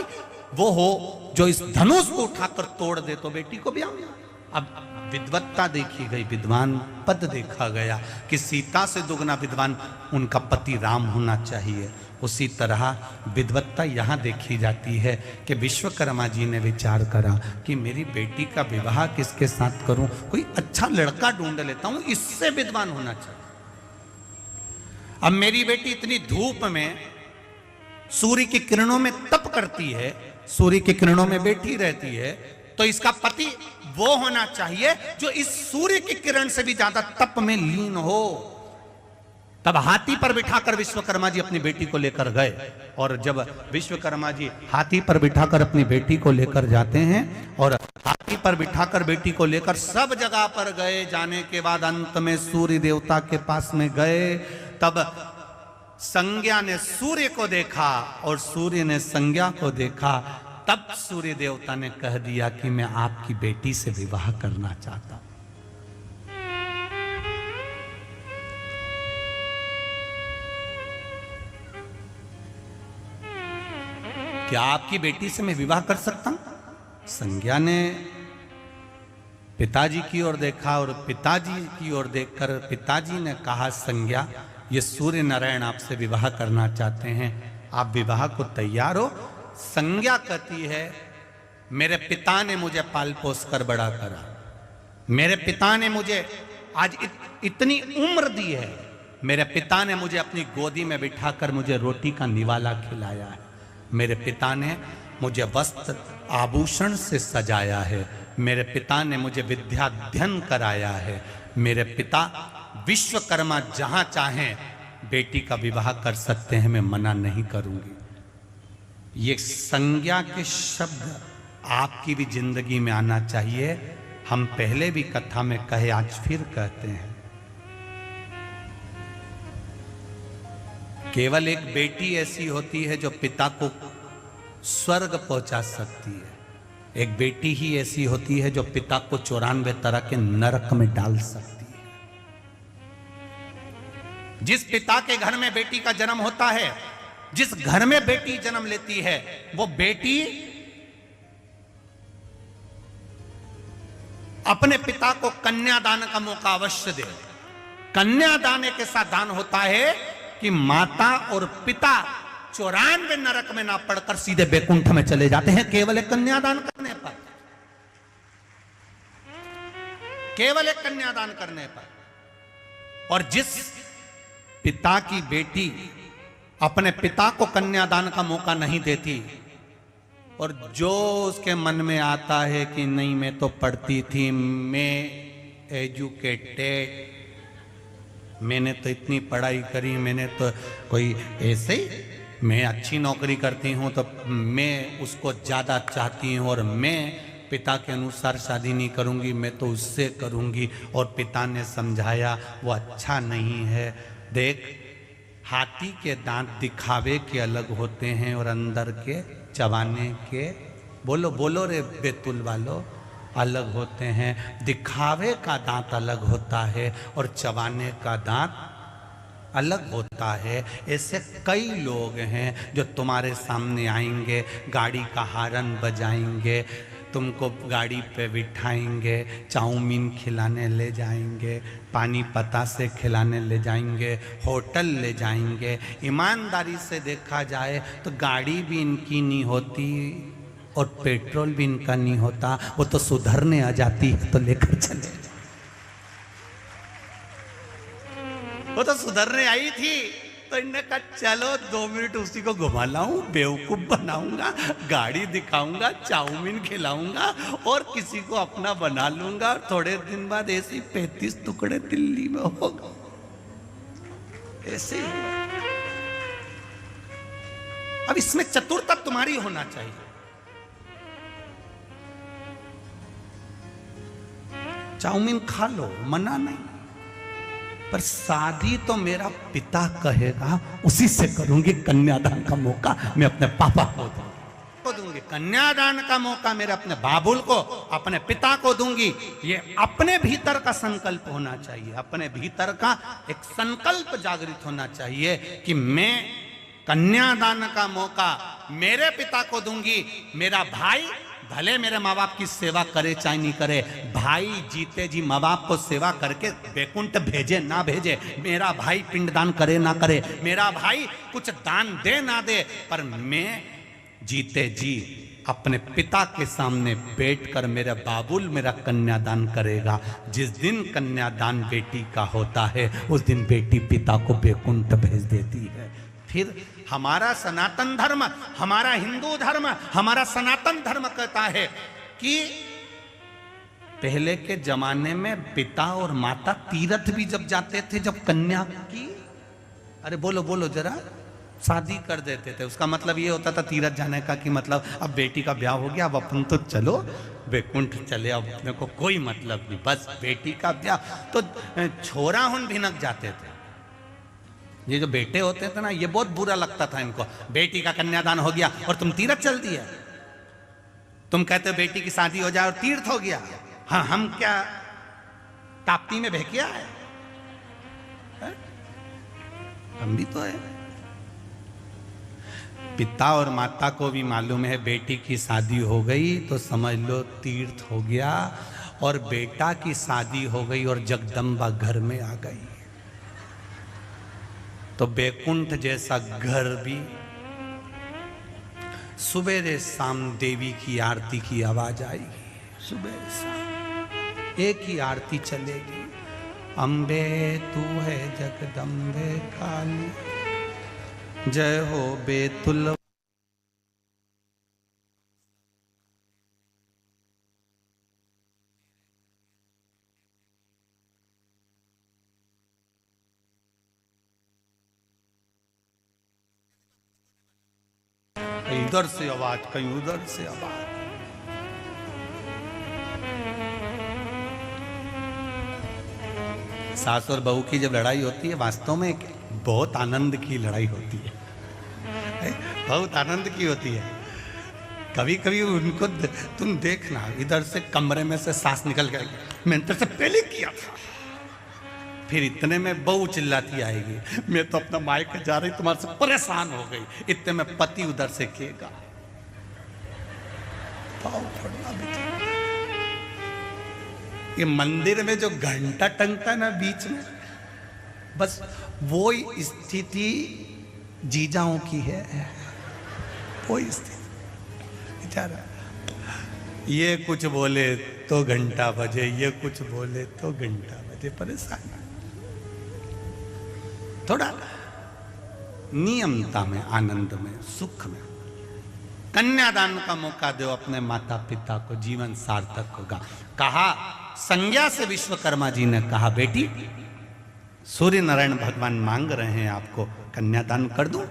वो हो जो इस धनुष को उठाकर तोड़ दे तो बेटी को ब्याह। अब विद्वत्ता देखी गई, विद्वान पद देखा गया कि सीता से दुगना विद्वान उनका पति राम होना चाहिए। उसी तरह विद्वत्ता यहाँ देखी जाती है कि विश्वकर्मा जी ने विचार करा कि मेरी बेटी का विवाह किसके साथ करूं, कोई अच्छा लड़का ढूंढ लेता हूं, इससे विद्वान होना चाहिए। अब मेरी बेटी इतनी धूप में सूर्य की किरणों में तप करती है, सूर्य की किरणों में बैठी रहती है, तो इसका पति वो होना चाहिए जो इस सूर्य की किरण से भी ज्यादा तप में लीन हो। तब हाथी पर बिठाकर विश्वकर्मा जी अपनी बेटी को लेकर गए, और जब विश्वकर्मा जी हाथी पर बिठाकर अपनी बेटी को लेकर जाते हैं और हाथी पर बिठाकर बेटी को लेकर सब जगह पर गए, जाने के बाद अंत में सूर्य देवता के पास में गए। तब संज्ञा ने सूर्य को देखा और सूर्य ने संज्ञा को देखा। तब सूर्य देवता ने कह दिया कि मैं आपकी बेटी से विवाह करना चाहता हूं। क्या आपकी बेटी से मैं विवाह कर सकता हूं? संज्ञा ने पिताजी की ओर देखा और पिताजी की ओर देखकर पिताजी ने कहा, संज्ञा ये सूर्य नारायण आपसे विवाह करना चाहते हैं, आप विवाह को तैयार हो? संज्ञा कहती है, मेरे पिता ने मुझे पाल पोस कर बड़ा करा, मेरे पिता ने मुझे आज इतनी उम्र दी है, मेरे पिता ने मुझे अपनी गोदी में बिठाकर मुझे रोटी का निवाला खिलाया है, मेरे पिता ने मुझे वस्त्र आभूषण से सजाया है, मेरे पिता ने मुझे विद्याध्ययन कराया है, मेरे पिता विश्वकर्मा जहां चाहें बेटी का विवाह कर सकते हैं, मैं मना नहीं करूंगी। ये संज्ञा के शब्द आपकी भी जिंदगी में आना चाहिए। हम पहले भी कथा में कहे, आज फिर कहते हैं, केवल एक बेटी ऐसी होती है जो पिता को स्वर्ग पहुंचा सकती है, एक बेटी ही ऐसी होती है जो पिता को 94 तरह के नरक में डाल सकती है। जिस पिता के घर में बेटी का जन्म होता है, जिस घर में बेटी जन्म लेती है, वो बेटी अपने पिता को कन्यादान का मौका अवश्य दे। कन्यादान एक ऐसा दान होता है कि माता और पिता 94 नरक में ना पड़कर सीधे बैकुंठ में चले जाते हैं, केवल एक कन्यादान करने पर, केवल एक कन्यादान करने पर। और जिस पिता की बेटी अपने पिता को कन्यादान का मौका नहीं देती और जो उसके मन में आता है कि नहीं मैं तो पढ़ती थी, मैं एजुकेटेड, मैंने तो इतनी पढ़ाई करी, मैंने तो कोई ऐसे ही, मैं अच्छी नौकरी करती हूँ तो मैं उसको ज़्यादा चाहती हूँ और मैं पिता के अनुसार शादी नहीं करूँगी, मैं तो उससे करूँगी। और पिता ने समझाया वो अच्छा नहीं है। देख, हाथी के दांत दिखावे के अलग होते हैं और अंदर के चबाने के, बोलो बोलो रे बैतुल वालों, अलग होते हैं। दिखावे का दांत अलग होता है और चबाने का दांत अलग होता है। ऐसे कई लोग हैं जो तुम्हारे सामने आएंगे, गाड़ी का हॉर्न बजाएंगे, तुमको गाड़ी पे बिठाएंगे, चाउमीन खिलाने ले जाएंगे, पानी पता से खिलाने ले जाएंगे, होटल ले जाएंगे। ईमानदारी से देखा जाए तो गाड़ी भी इनकी नहीं होती और पेट्रोल भी इनका नहीं होता, वो तो सुधरने आ जाती है तो लेकर चले। वो तो सुधरने आई थी तो इन्होंने कहा चलो 2 मिनट उसी को घुमा लाऊं, बेवकूफ बनाऊंगा, गाड़ी दिखाऊंगा, चाउमीन खिलाऊंगा और किसी को अपना बना लूंगा। और थोड़े दिन बाद ऐसे 35 टुकड़े दिल्ली में होगा। ऐसे ही अब इसमें चतुरता तुम्हारी होना चाहिए। चाउमीन खा लो, मना नहीं, पर शादी तो मेरा पिता कहेगा उसी से करूंगी। कन्यादान का मौका मैं अपने पापा को दूंगी, कन्यादान का मौका मेरे अपने बाबुल को, अपने पिता को दूंगी। ये अपने भीतर का संकल्प होना चाहिए, अपने भीतर का एक संकल्प जागृत होना चाहिए कि मैं कन्यादान का मौका मेरे पिता को दूंगी। मेरा भाई भले मेरे माँ बाप की सेवा करे चाहे नहीं करे, भाई जीते जी माँ बाप को सेवा करके बैकुंठ भेजे ना भेजे, मेरा भाई पिंडदान करे ना करे, मेरा भाई कुछ दान दे ना दे, पर मैं जीते जी अपने पिता के सामने बैठकर मेरा बाबुल मेरा कन्यादान करेगा। जिस दिन कन्यादान बेटी का होता है उस दिन बेटी पिता को बैकुंठ भेज देती है। फिर हमारा सनातन धर्म, हमारा हिंदू धर्म, हमारा सनातन धर्म कहता है कि पहले के जमाने में पिता और माता तीर्थ भी जब जाते थे, जब कन्या की, अरे बोलो बोलो जरा, शादी कर देते थे। उसका मतलब ये होता था तीर्थ जाने का कि मतलब अब बेटी का ब्याह हो गया, अब अपन तो चलो बैकुंठ चले, अब अपने को कोई मतलब नहीं, बस बेटी का ब्याह। तो छोरा हुन भिनक जाते थे। ये जो बेटे होते थे ना, ये बहुत बुरा लगता था इनको, बेटी का कन्यादान हो गया और तुम तीर्थ चल दिया। तुम कहते हो बेटी की शादी हो जाए और तीर्थ हो गया। हाँ, हम क्या ताप्ती में भेकिया है? हम भी तो है। पिता और माता को भी मालूम है बेटी की शादी हो गई तो समझ लो तीर्थ हो गया, और बेटा की शादी हो गई और जगदम्बा घर में आ गई तो बैकुंठ जैसा घर भी सुबह शाम देवी की आरती की आवाज आएगी। सुबह शाम एक ही आरती चलेगी, अम्बे तू है जगदम्बे काली, जय हो बेतुल। कहीं उधर से आवाज, कहीं उधर से आवाज। सास और बहू की जब लड़ाई होती है वास्तव में बहुत आनंद की लड़ाई होती है, बहुत आनंद की होती है। कभी कभी उनको तुम देखना, इधर से कमरे में से सास निकल गई, मैंने तेरे से पहले किया था, फिर इतने में बहू चिल्लाती आएगी, मैं तो अपना मायके जा रही तुम्हारे से परेशान हो गई, इतने में पति उधर से किएगा। ये मंदिर में जो घंटा टंगता है ना बीच में, बस वो स्थिति जीजाओं की है, वो स्थिति। बेचारा ये कुछ बोले तो घंटा बजे, ये कुछ बोले तो घंटा बजे, परेशान। थोड़ा नियमता में, आनंद में, सुख में कन्यादान का मौका दो अपने माता पिता को, जीवन सार्थक होगा। कहा संज्ञा से विश्वकर्मा जी ने कहा, बेटी सूर्य नारायण भगवान मांग रहे हैं आपको, कन्यादान कर दूं?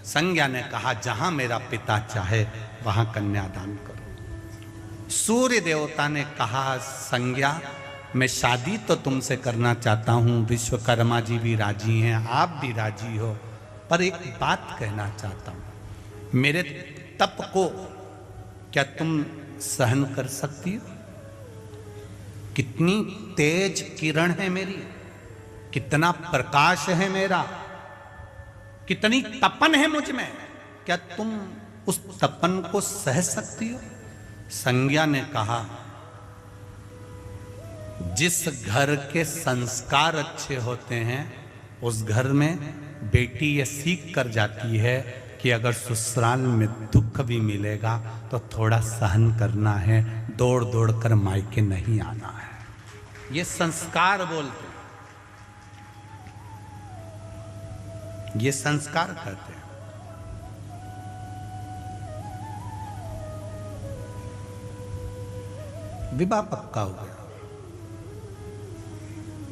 संज्ञा ने कहा जहां मेरा पिता चाहे वहां कन्यादान करो। सूर्य देवता ने कहा संज्ञा मैं शादी तो तुमसे करना चाहता हूं, विश्वकर्मा जी भी राजी हैं, आप भी राजी हो, पर एक बात कहना चाहता हूं, मेरे तप को क्या तुम सहन कर सकती हो? कितनी तेज किरण है मेरी, कितना प्रकाश है मेरा, कितनी तपन है मुझ में, क्या तुम उस तपन को सह सकती हो? संज्ञा ने कहा, जिस घर के संस्कार अच्छे होते हैं उस घर में बेटी ये सीख कर जाती है कि अगर ससुराल में दुख भी मिलेगा तो थोड़ा सहन करना है, दौड़ दौड़ कर मायके नहीं आना है। ये संस्कार बोलते हैं, ये संस्कार कहते हैं। विवाह पक्का हो गया,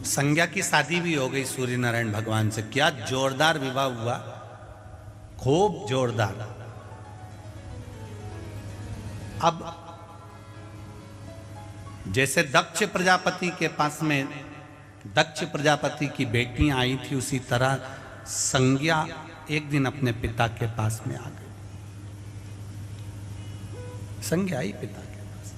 संज्ञा की शादी भी हो गई सूर्य नारायण भगवान से। क्या जोरदार विवाह हुआ, खूब जोरदार। अब जैसे दक्ष प्रजापति के पास में दक्ष प्रजापति की बेटियां आई थी, उसी तरह संज्ञा एक दिन अपने पिता के पास में आ गई। संज्ञा आई पिता के पास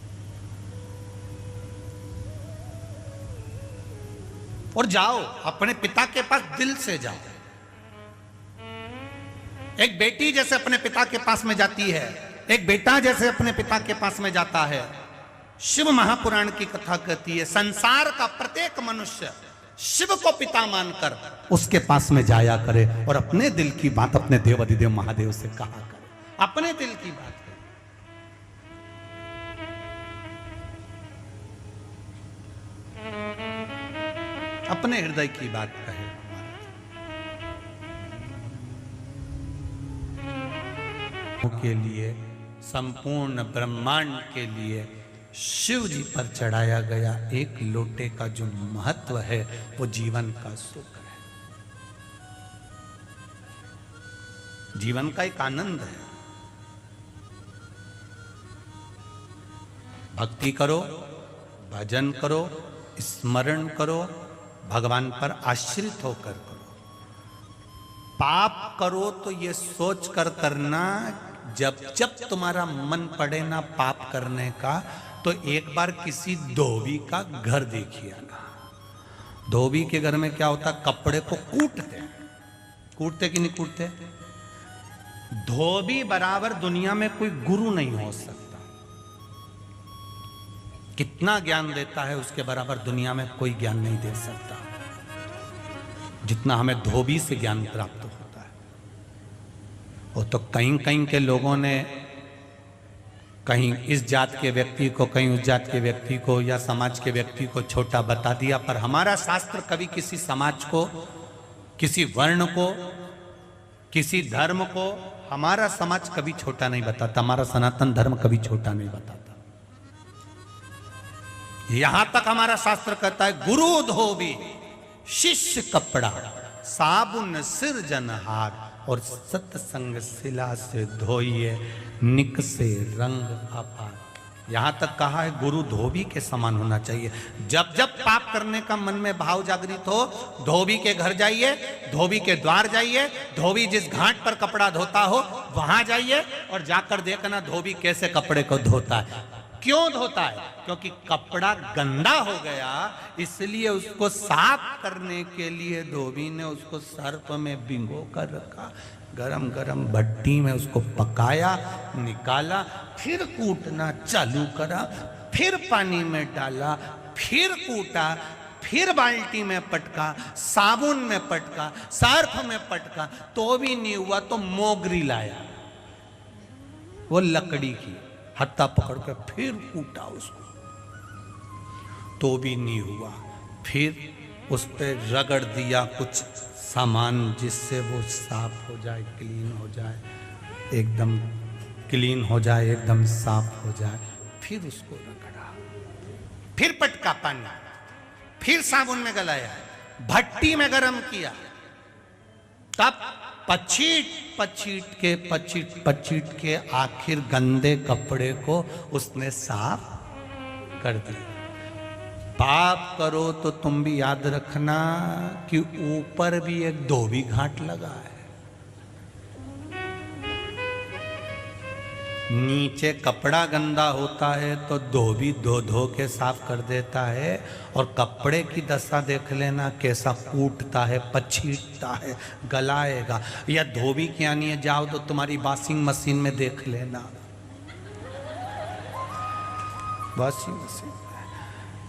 और जाओ अपने पिता के पास दिल से जाओ। एक बेटी जैसे अपने पिता के पास में जाती है, एक बेटा जैसे अपने पिता के पास में जाता है। शिव महापुराण की कथा कहती है, संसार का प्रत्येक मनुष्य शिव को पिता मानकर उसके पास में जाया करे और अपने दिल की बात अपने देव अधिदेव महादेव से कहा करे। अपने दिल की बात करे। अपने हृदय की बात कहे। के लिए, संपूर्ण ब्रह्मांड के लिए शिव जी पर चढ़ाया गया एक लोटे का जो महत्व है वो जीवन का सुख है, जीवन का एक आनंद है। भक्ति करो, भजन करो, स्मरण करो, भगवान पर आश्रित होकर करो। पाप करो तो ये सोच कर करना, जब जब तुम्हारा मन पड़े ना पाप करने का, तो एक बार किसी धोबी का घर देखिए ना। धोबी के घर में क्या होता, कपड़े को कूटते हैं। कूटते कि नहीं कूटते? धोबी बराबर दुनिया में कोई गुरु नहीं हो सकता। कितना ज्ञान देता है उसके बराबर दुनिया में कोई ज्ञान नहीं दे सकता, जितना हमें धोबी से ज्ञान प्राप्त होता है। वो तो कहीं कहीं के लोगों ने कहीं इस जात के व्यक्ति को, कहीं उस जात के व्यक्ति को या समाज के व्यक्ति को छोटा बता दिया, पर हमारा शास्त्र कभी किसी समाज को, किसी वर्ण को, किसी धर्म को, हमारा समाज कभी छोटा नहीं बताता। हमारा सनातन धर्म कभी छोटा नहीं बताता। यहां तक हमारा शास्त्र कहता है, गुरु धोबी शिष्य कपड़ा, साबुन सिरजनहार और सत्संग शिला से धोइए, निक से रंग अपार। यहां तक कहा है गुरु धोबी के समान होना चाहिए। जब जब पाप करने का मन में भाव जागृत हो, धोबी के घर जाइए, धोबी के द्वार जाइए, धोबी जिस घाट पर कपड़ा धोता हो वहां जाइए और जाकर देखना धोबी कैसे कपड़े को धोता है। क्यों धोता है? क्योंकि कपड़ा गंदा हो गया, इसलिए उसको साफ करने के लिए धोबी ने उसको सर्फ में भिगो कर रखा, गरम गरम भट्टी में उसको पकाया, निकाला, फिर कूटना चालू करा, फिर पानी में डाला, फिर कूटा, फिर बाल्टी में पटका, साबुन में पटका, सर्फ में पटका, तो भी नहीं हुआ तो मोगरी लाया, वो लकड़ी की, हत्था पकड़ कर फिर कूटा उसको, तो भी नहीं हुआ। फिर उस पर रगड़ दिया कुछ सामान जिससे वो साफ हो जाए, क्लीन हो जाए, एकदम क्लीन हो जाए, एकदम साफ हो जाए। फिर उसको रगड़ा, फिर पटका पानी, फिर साबुन में गलाया, भट्टी में गरम किया, तब पचीट के आखिर गंदे कपड़े को उसने साफ कर दिया। पाप करो तो तुम भी याद रखना कि ऊपर भी एक धोबी घाट लगा है। नीचे कपड़ा गंदा होता है तो धोबी धो के साफ कर देता है, और कपड़े की दशा देख लेना कैसा कूटता है, पछीटता है, गलाएगा। या धोबी के आने जाओ तो तुम्हारी वॉशिंग मशीन में देख लेना, वॉशिंग मशीन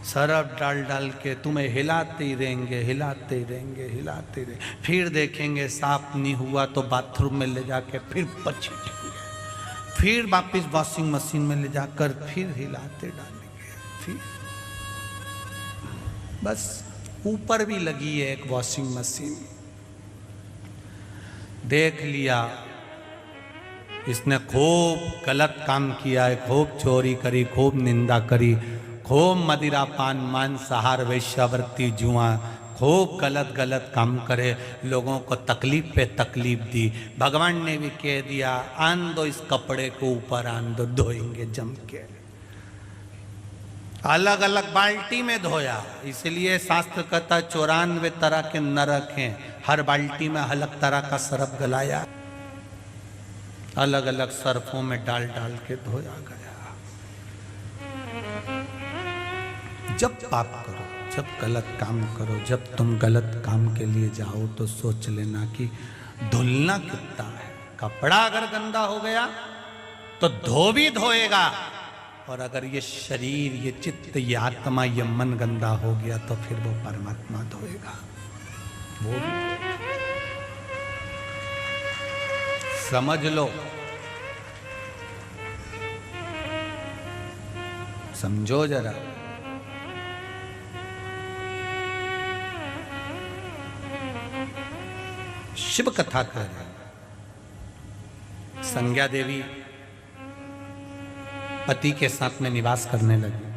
सरफ डाल डाल के तुम्हें हिलाते ही रहेंगे, हिलाते ही रहेंगे, हिलाते ही रहेंगे। फिर देखेंगे साफ नहीं हुआ तो बाथरूम में ले जाके फिर पछीटेंगे, फिर वापस वॉशिंग मशीन में ले जाकर फिर हिलाते डालेंगे। फिर बस ऊपर भी लगी है एक वॉशिंग मशीन। देख लिया इसने खूब गलत काम किया है, खूब चोरी करी, खूब निंदा करी, खूब मदिरा पान मांसाहार वेश्यावृत्ति जुआ, खूब गलत गलत काम करे, लोगों को तकलीफ पे तकलीफ दी। भगवान ने भी कह दिया आन दो इस कपड़े को ऊपर, आन दो, धोएंगे जम के। अलग अलग बाल्टी में धोया, इसलिए शास्त्र कहता 94 तरह के नरक हैं, हर बाल्टी में अलग तरह का सरफ गलाया, अलग अलग सरफों में डाल डाल के धोया गया। जब पाप करो, जब गलत काम करो, जब तुम गलत काम के लिए जाओ तो सोच लेना कि धुलना कितना है। कपड़ा अगर गंदा हो गया तो धो भी धोएगा, और अगर ये शरीर, ये चित्त, ये आत्मा, ये मन गंदा हो गया तो फिर वो परमात्मा धोएगा, वो भी। समझ लो, समझो जरा। शिव कथा कर रहे, संज्ञा देवी पति के साथ में निवास करने लगी।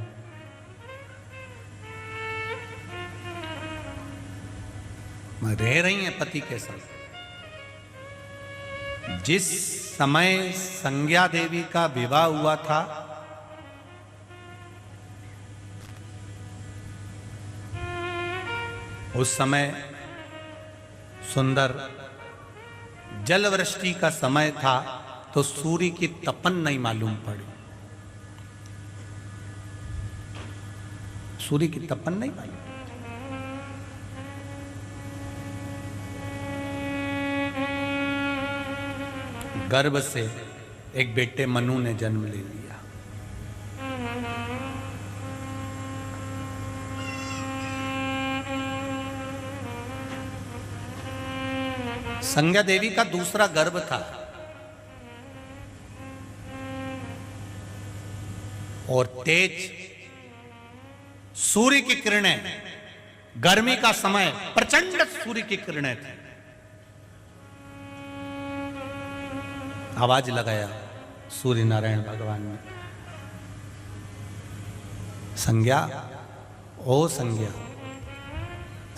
रह रही हैं पति के साथ। जिस समय संज्ञा देवी का विवाह हुआ था, उस समय सुंदर जलवृष्टि का समय था, तो सूर्य की तपन नहीं मालूम पड़ी, सूर्य की तपन नहीं मालूम। गर्भ से एक बेटे मनु ने जन्म ले लिया। संज्ञा देवी का दूसरा गर्भ था, और तेज सूर्य की किरणें, गर्मी का समय, प्रचंड सूर्य की किरणें थी। आवाज लगाया सूर्य नारायण भगवान ने, संज्ञा, ओ संज्ञा,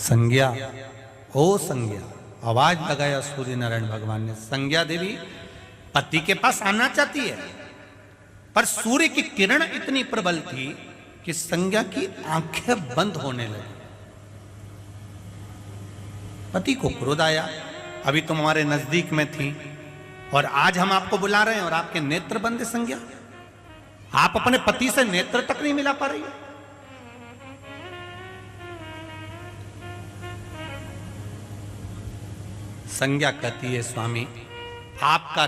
संज्ञा, ओ संज्ञा। आवाज लगाया सूर्य नारायण भगवान ने। संज्ञा देवी पति के पास आना चाहती है, पर सूर्य की किरण इतनी प्रबल थी कि संज्ञा की आंखें बंद होने लगी। पति को क्रोध आया, अभी तुम हमारे नजदीक में थी और आज हम आपको बुला रहे हैं और आपके नेत्र बंद है। संज्ञा, आप अपने पति से नेत्र तक नहीं मिला पा रही। संज्ञा कहती है स्वामी, आपका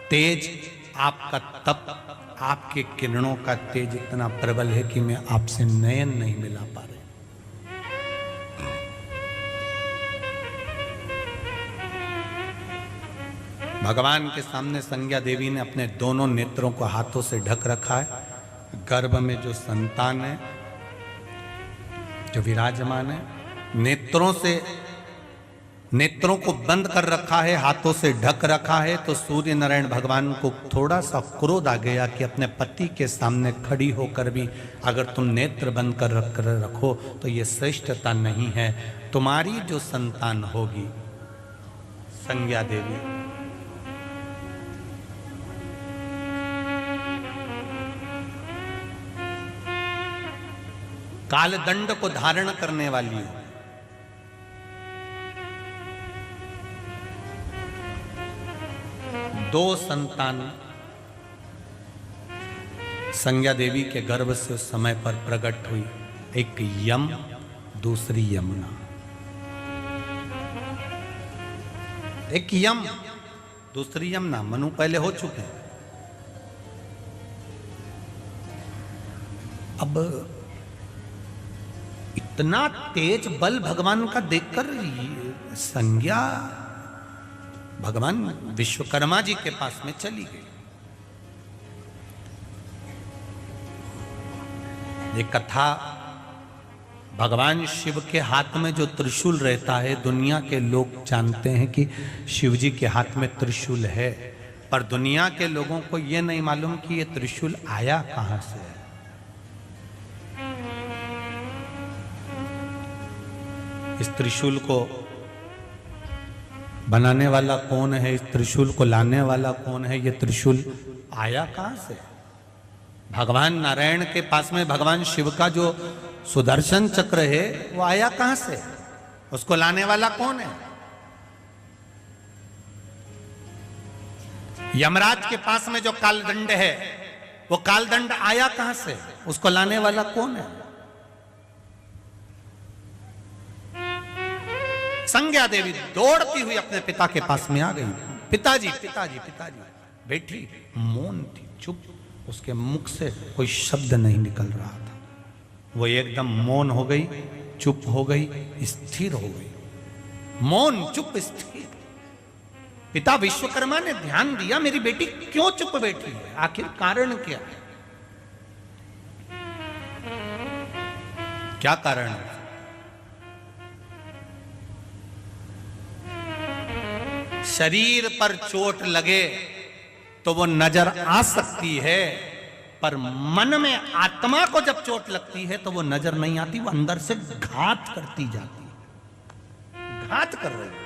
तेज, आपका तप, आपके किरणों का तेज इतना प्रबल है कि मैं आपसे नयन नहीं मिला पा रही। भगवान के सामने संज्ञा देवी ने अपने दोनों नेत्रों को हाथों से ढक रखा है। गर्भ में जो संतान है, जो विराजमान है, नेत्रों को बंद कर रखा है, हाथों से ढक रखा है। तो सूर्य नारायण भगवान को थोड़ा सा क्रोध आ गया कि अपने पति के सामने खड़ी होकर भी अगर तुम नेत्र बंद कर रखो तो ये श्रेष्ठता नहीं है। तुम्हारी जो संतान होगी संज्ञा देवी, कालदंड को धारण करने वाली हो। दो संतान संज्ञा देवी के गर्भ से उस समय पर प्रकट हुई, एक यम, दूसरी यमुना। एक यम, दूसरी यमुना। मनु पहले हो चुके हैं। अब इतना तेज बल भगवान का देखकर संज्ञा भगवान विश्वकर्मा जी के पास में चली गई। ये कथा, भगवान शिव के हाथ में जो त्रिशूल रहता है, दुनिया के लोग जानते हैं कि शिव जी के हाथ में त्रिशूल है, पर दुनिया के लोगों को यह नहीं मालूम कि यह त्रिशूल आया कहां से है। इस त्रिशूल को बनाने वाला कौन है, इस त्रिशूल को लाने वाला कौन है, यह त्रिशूल आया कहां से? भगवान नारायण के पास में भगवान शिव का जो सुदर्शन चक्र है वो आया कहां से? उसको लाने वाला कौन है? यमराज के पास में जो कालदंड है वो कालदंड आया कहां से? उसको लाने वाला कौन है? संज्ञा देवी दौड़ती हुई अपने पिता के पास में आ गई। पिताजी पिताजी पिताजी। बैठी मौन थी, चुप। उसके मुख से कोई शब्द नहीं निकल रहा था। वो एकदम मौन हो गई, चुप हो गई, स्थिर हो गई। मौन, चुप, स्थिर। पिता विश्वकर्मा ने ध्यान दिया, मेरी बेटी क्यों चुप बैठी है, आखिर कारण क्या है? क्या कारण है? शरीर पर चोट लगे तो वो नजर आ सकती है, पर मन में, आत्मा को जब चोट लगती है तो वो नजर नहीं आती, वो अंदर से घात करती जाती है, घात कर रही है।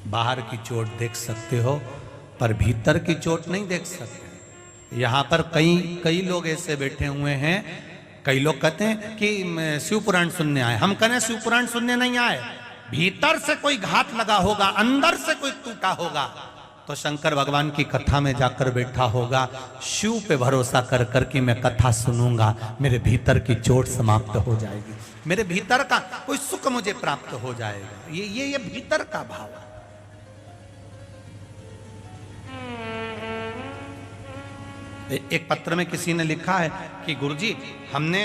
बाहर की चोट देख सकते हो पर भीतर की चोट नहीं देख सकते। यहां पर कई लोग ऐसे बैठे हुए हैं, कई लोग कहते हैं कि शिव पुराण सुनने आए। हम कहने शिव पुराण सुनने नहीं आए, भीतर से कोई घात लगा होगा, अंदर से कोई टूटा होगा, तो शंकर भगवान की कथा में जाकर बैठा होगा, शिव पे भरोसा कर कर कि मैं कथा सुनूंगा, मेरे भीतर की चोट समाप्त हो जाएगी, मेरे भीतर का कोई सुख मुझे प्राप्त हो जाएगा। ये भीतर का भाव है। एक पत्र में किसी ने लिखा है कि गुरुजी, हमने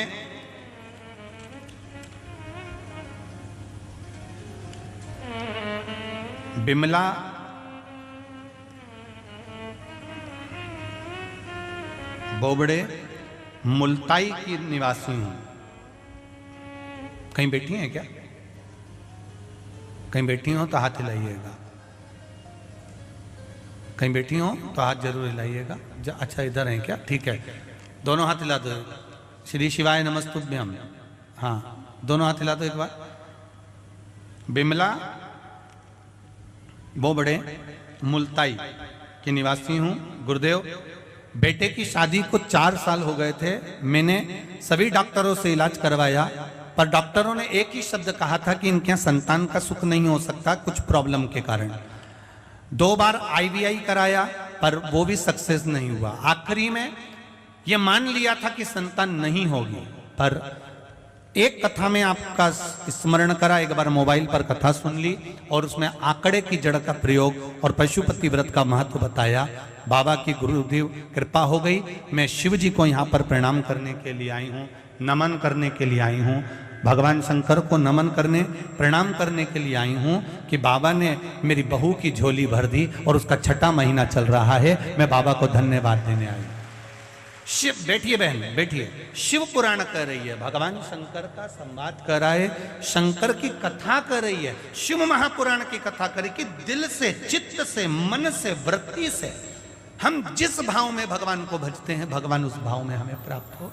बिमला बोबड़े मुल्ताई की निवासी हूं। कहीं बैठी हैं क्या? कहीं बैठी हो तो हाथ हिलाइएगा, कहीं बैठी हो तो हाथ जरूर हिलाइएगा। अच्छा इधर हैं क्या? ठीक है, दोनों हाथ हिला दो। श्री शिवाय नमस्तुभ्यम। हाँ, दोनों हाथ हिला दो एक बार। बिमला बोबड़े मुल्ताई की निवासी हूँ गुरुदेव। बेटे की शादी को 4 साल हो गए थे। मैंने सभी डॉक्टरों से इलाज करवाया, पर डॉक्टरों ने एक ही शब्द कहा था कि इनके यहाँ संतान का सुख नहीं हो सकता कुछ प्रॉब्लम के कारण। 2 बार IVI कराया पर वो भी सक्सेस नहीं हुआ। आखिरी में ये मान लिया था कि संतान नहीं होगी, पर एक कथा में आपका स्मरण करा, एक बार मोबाइल पर कथा सुन ली और उसमें आंकड़े की जड़ का प्रयोग और पशुपति व्रत का महत्व बताया। बाबा की गुरुदेव कृपा हो गई। मैं शिव जी को यहाँ पर प्रणाम करने के लिए आई हूँ, नमन करने के लिए आई हूँ, भगवान शंकर को नमन करने प्रणाम करने के लिए आई हूँ कि बाबा ने मेरी बहू की झोली भर दी और उसका 6ठा महीना चल रहा है। मैं बाबा को धन्यवाद देने आई। शिव, बैठिए बहन, बैठिए। शिव पुराण कर रही है, भगवान शंकर का संवाद कर रहा है, शंकर की कथा कर रही है, शिव महापुराण की कथा करी कि दिल से, चित्त से, मन से, वृत्ति से हम जिस भाव में भगवान को भजते हैं, भगवान उस भाव में हमें प्राप्त हो।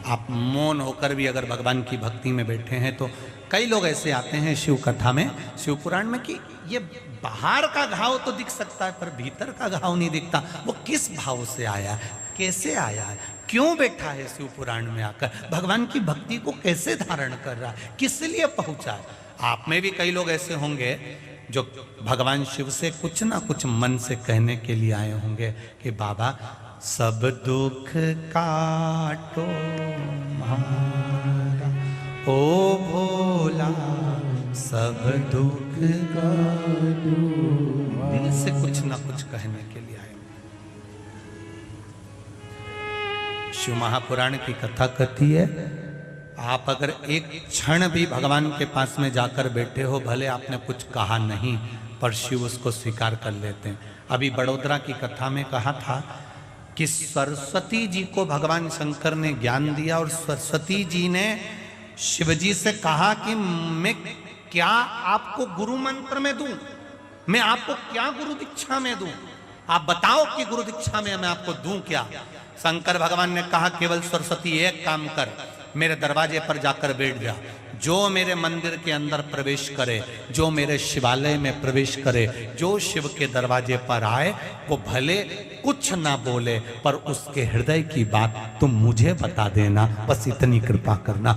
आप मौन होकर भी अगर भगवान की भक्ति में बैठे हैं तो कई लोग ऐसे आते हैं शिव कथा में, शिव पुराण में, कि ये बाहर का घाव तो दिख सकता है पर भीतर का घाव नहीं दिखता। वो किस भाव से आया, कैसे आया है, क्यों बैठा है शिव पुराण में आकर, भगवान की भक्ति को कैसे धारण कर रहा है, किस लिए पहुंचा है। आप में भी कई लोग ऐसे होंगे जो भगवान शिव से कुछ ना कुछ मन से कहने के लिए आए होंगे कि बाबा सब दुख काटो हमारा, ओ भोला सब दुख का दिल से कुछ ना कुछ कहने के लिए आए। शिव महापुराण की कथा कहती है, आप अगर एक क्षण भी भगवान के पास में जाकर बैठे हो, भले आपने कुछ कहा नहीं, पर शिव उसको स्वीकार कर लेते हैं। अभी बड़ोदरा की कथा में कहा था कि सरस्वती जी को भगवान शंकर ने ज्ञान दिया और सरस्वती जी ने शिव जी से कहा कि मैं क्या आपको गुरु मंत्र में दूं, मैं आपको क्या गुरु दीक्षा में दूं, आप बताओ कि गुरु दीक्षा में मैं आपको दूं क्या। शंकर भगवान ने कहा केवल सरस्वती एक काम कर, मेरे दरवाजे पर जाकर बैठ जा, जो मेरे मंदिर के अंदर प्रवेश करे, जो मेरे शिवालय में प्रवेश करे, जो शिव के दरवाजे पर आए वो भले कुछ ना बोले पर उसके हृदय की बात तुम मुझे बता देना, बस इतनी कृपा करना।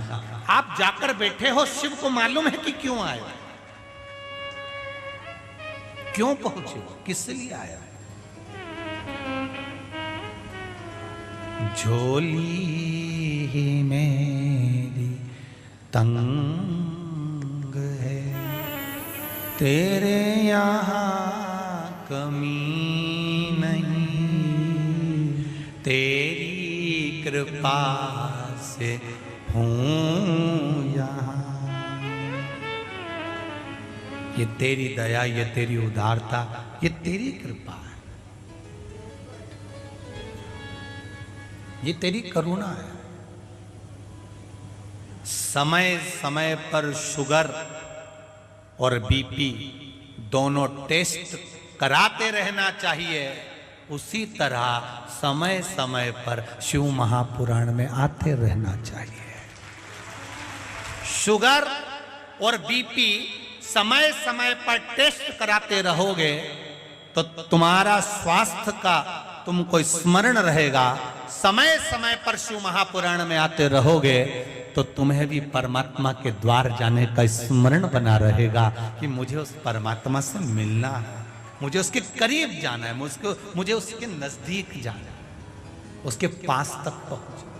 आप जाकर बैठे हो, शिव को मालूम है कि क्यों आए, क्यों पहुंचे, किस लिए आया। झोली ही मेरी तंग है, तेरे यहाँ कमी नहीं, तेरी कृपा से हूँ यहाँ। ये तेरी दया, ये तेरी उदारता, ये तेरी कृपा है, ये तेरी करुणा है। समय समय पर शुगर और बीपी दोनों टेस्ट कराते रहना चाहिए, उसी तरह समय समय पर शिव महापुराण में आते रहना चाहिए। शुगर और बीपी समय समय पर टेस्ट कराते रहोगे तो तुम्हारा स्वास्थ्य का तुमको स्मरण रहेगा। समय समय पर शिव महापुराण में आते रहोगे तो तुम्हें भी परमात्मा के द्वार जाने का स्मरण बना रहेगा कि मुझे उस परमात्मा से मिलना है, मुझे उसके करीब जाना है, मुझे उसके नजदीक जाना है, उसके पास तक पहुंचना।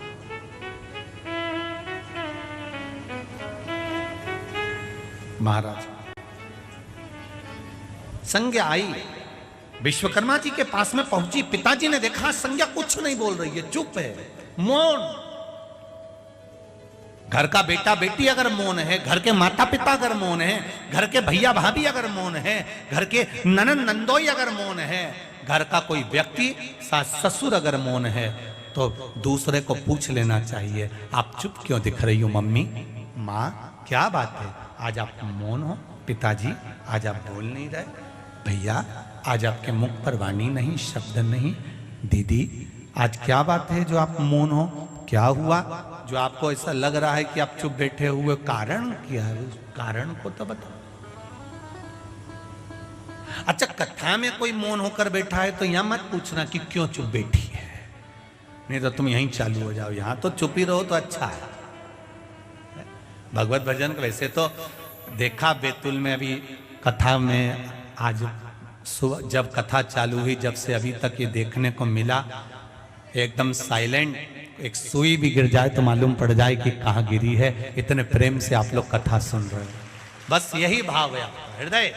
महाराज संज्ञा आई, विश्वकर्मा जी के पास में पहुंची, पिताजी ने देखा संज्ञा कुछ नहीं बोल रही है, चुप है, मौन। घर का बेटा बेटी अगर मौन है, घर के माता पिता अगर मौन है, घर के भैया भाभी अगर मौन है, घर के ननन नंदोई अगर मौन है, घर का कोई व्यक्ति सास ससुर अगर मौन है, तो दूसरे को पूछ लेना चाहिए, आप चुप क्यों दिख रही हो मम्मी, माँ क्या बात है, आज आप मौन हो, पिताजी आज आप बोल नहीं रहे, भैया आज आपके मुख पर वाणी नहीं, शब्द नहीं, दीदी आज क्या बात है जो आप मौन हो, क्या हुआ जो आपको ऐसा लग रहा है कि आप चुप बैठे हुए, कारण क्या है, कारण को तो बताओ। अच्छा कथा में कोई मौन होकर बैठा है तो यहां मत पूछना कि क्यों चुप बैठी है, नहीं तो तुम यहीं चालू हो जाओ, यहां तो चुप ही रहो तो अच्छा है। भगवत भजन वैसे तो देखा बैतूल में अभी कथा में, आज सुबह जब कथा चालू हुई जब से अभी तक ये देखने को मिला, एकदम साइलेंट, एक सुई भी गिर जाए तो मालूम पड़ जाए कि कहाँ गिरी है, इतने प्रेम से आप लोग कथा सुन रहे हो, बस यही भाव है आपका हृदय,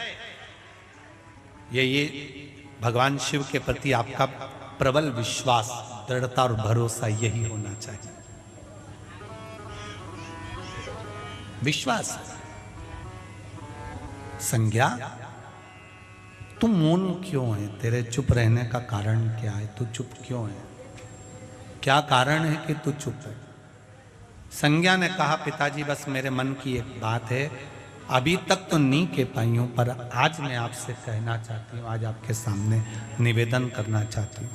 ये भगवान शिव के प्रति आपका प्रबल विश्वास, दृढ़ता और भरोसा यही होना चाहिए, विश्वास। संज्ञा तू मौन क्यों है, तेरे चुप रहने का कारण क्या है, तू चुप क्यों है, क्या कारण है कि तू चुप है। संज्ञा ने कहा पिताजी बस मेरे मन की एक बात है, अभी तक तो नहीं कह पाई हूं पर आज मैं आपसे कहना चाहती हूं, आज आपके सामने निवेदन करना चाहती हूं,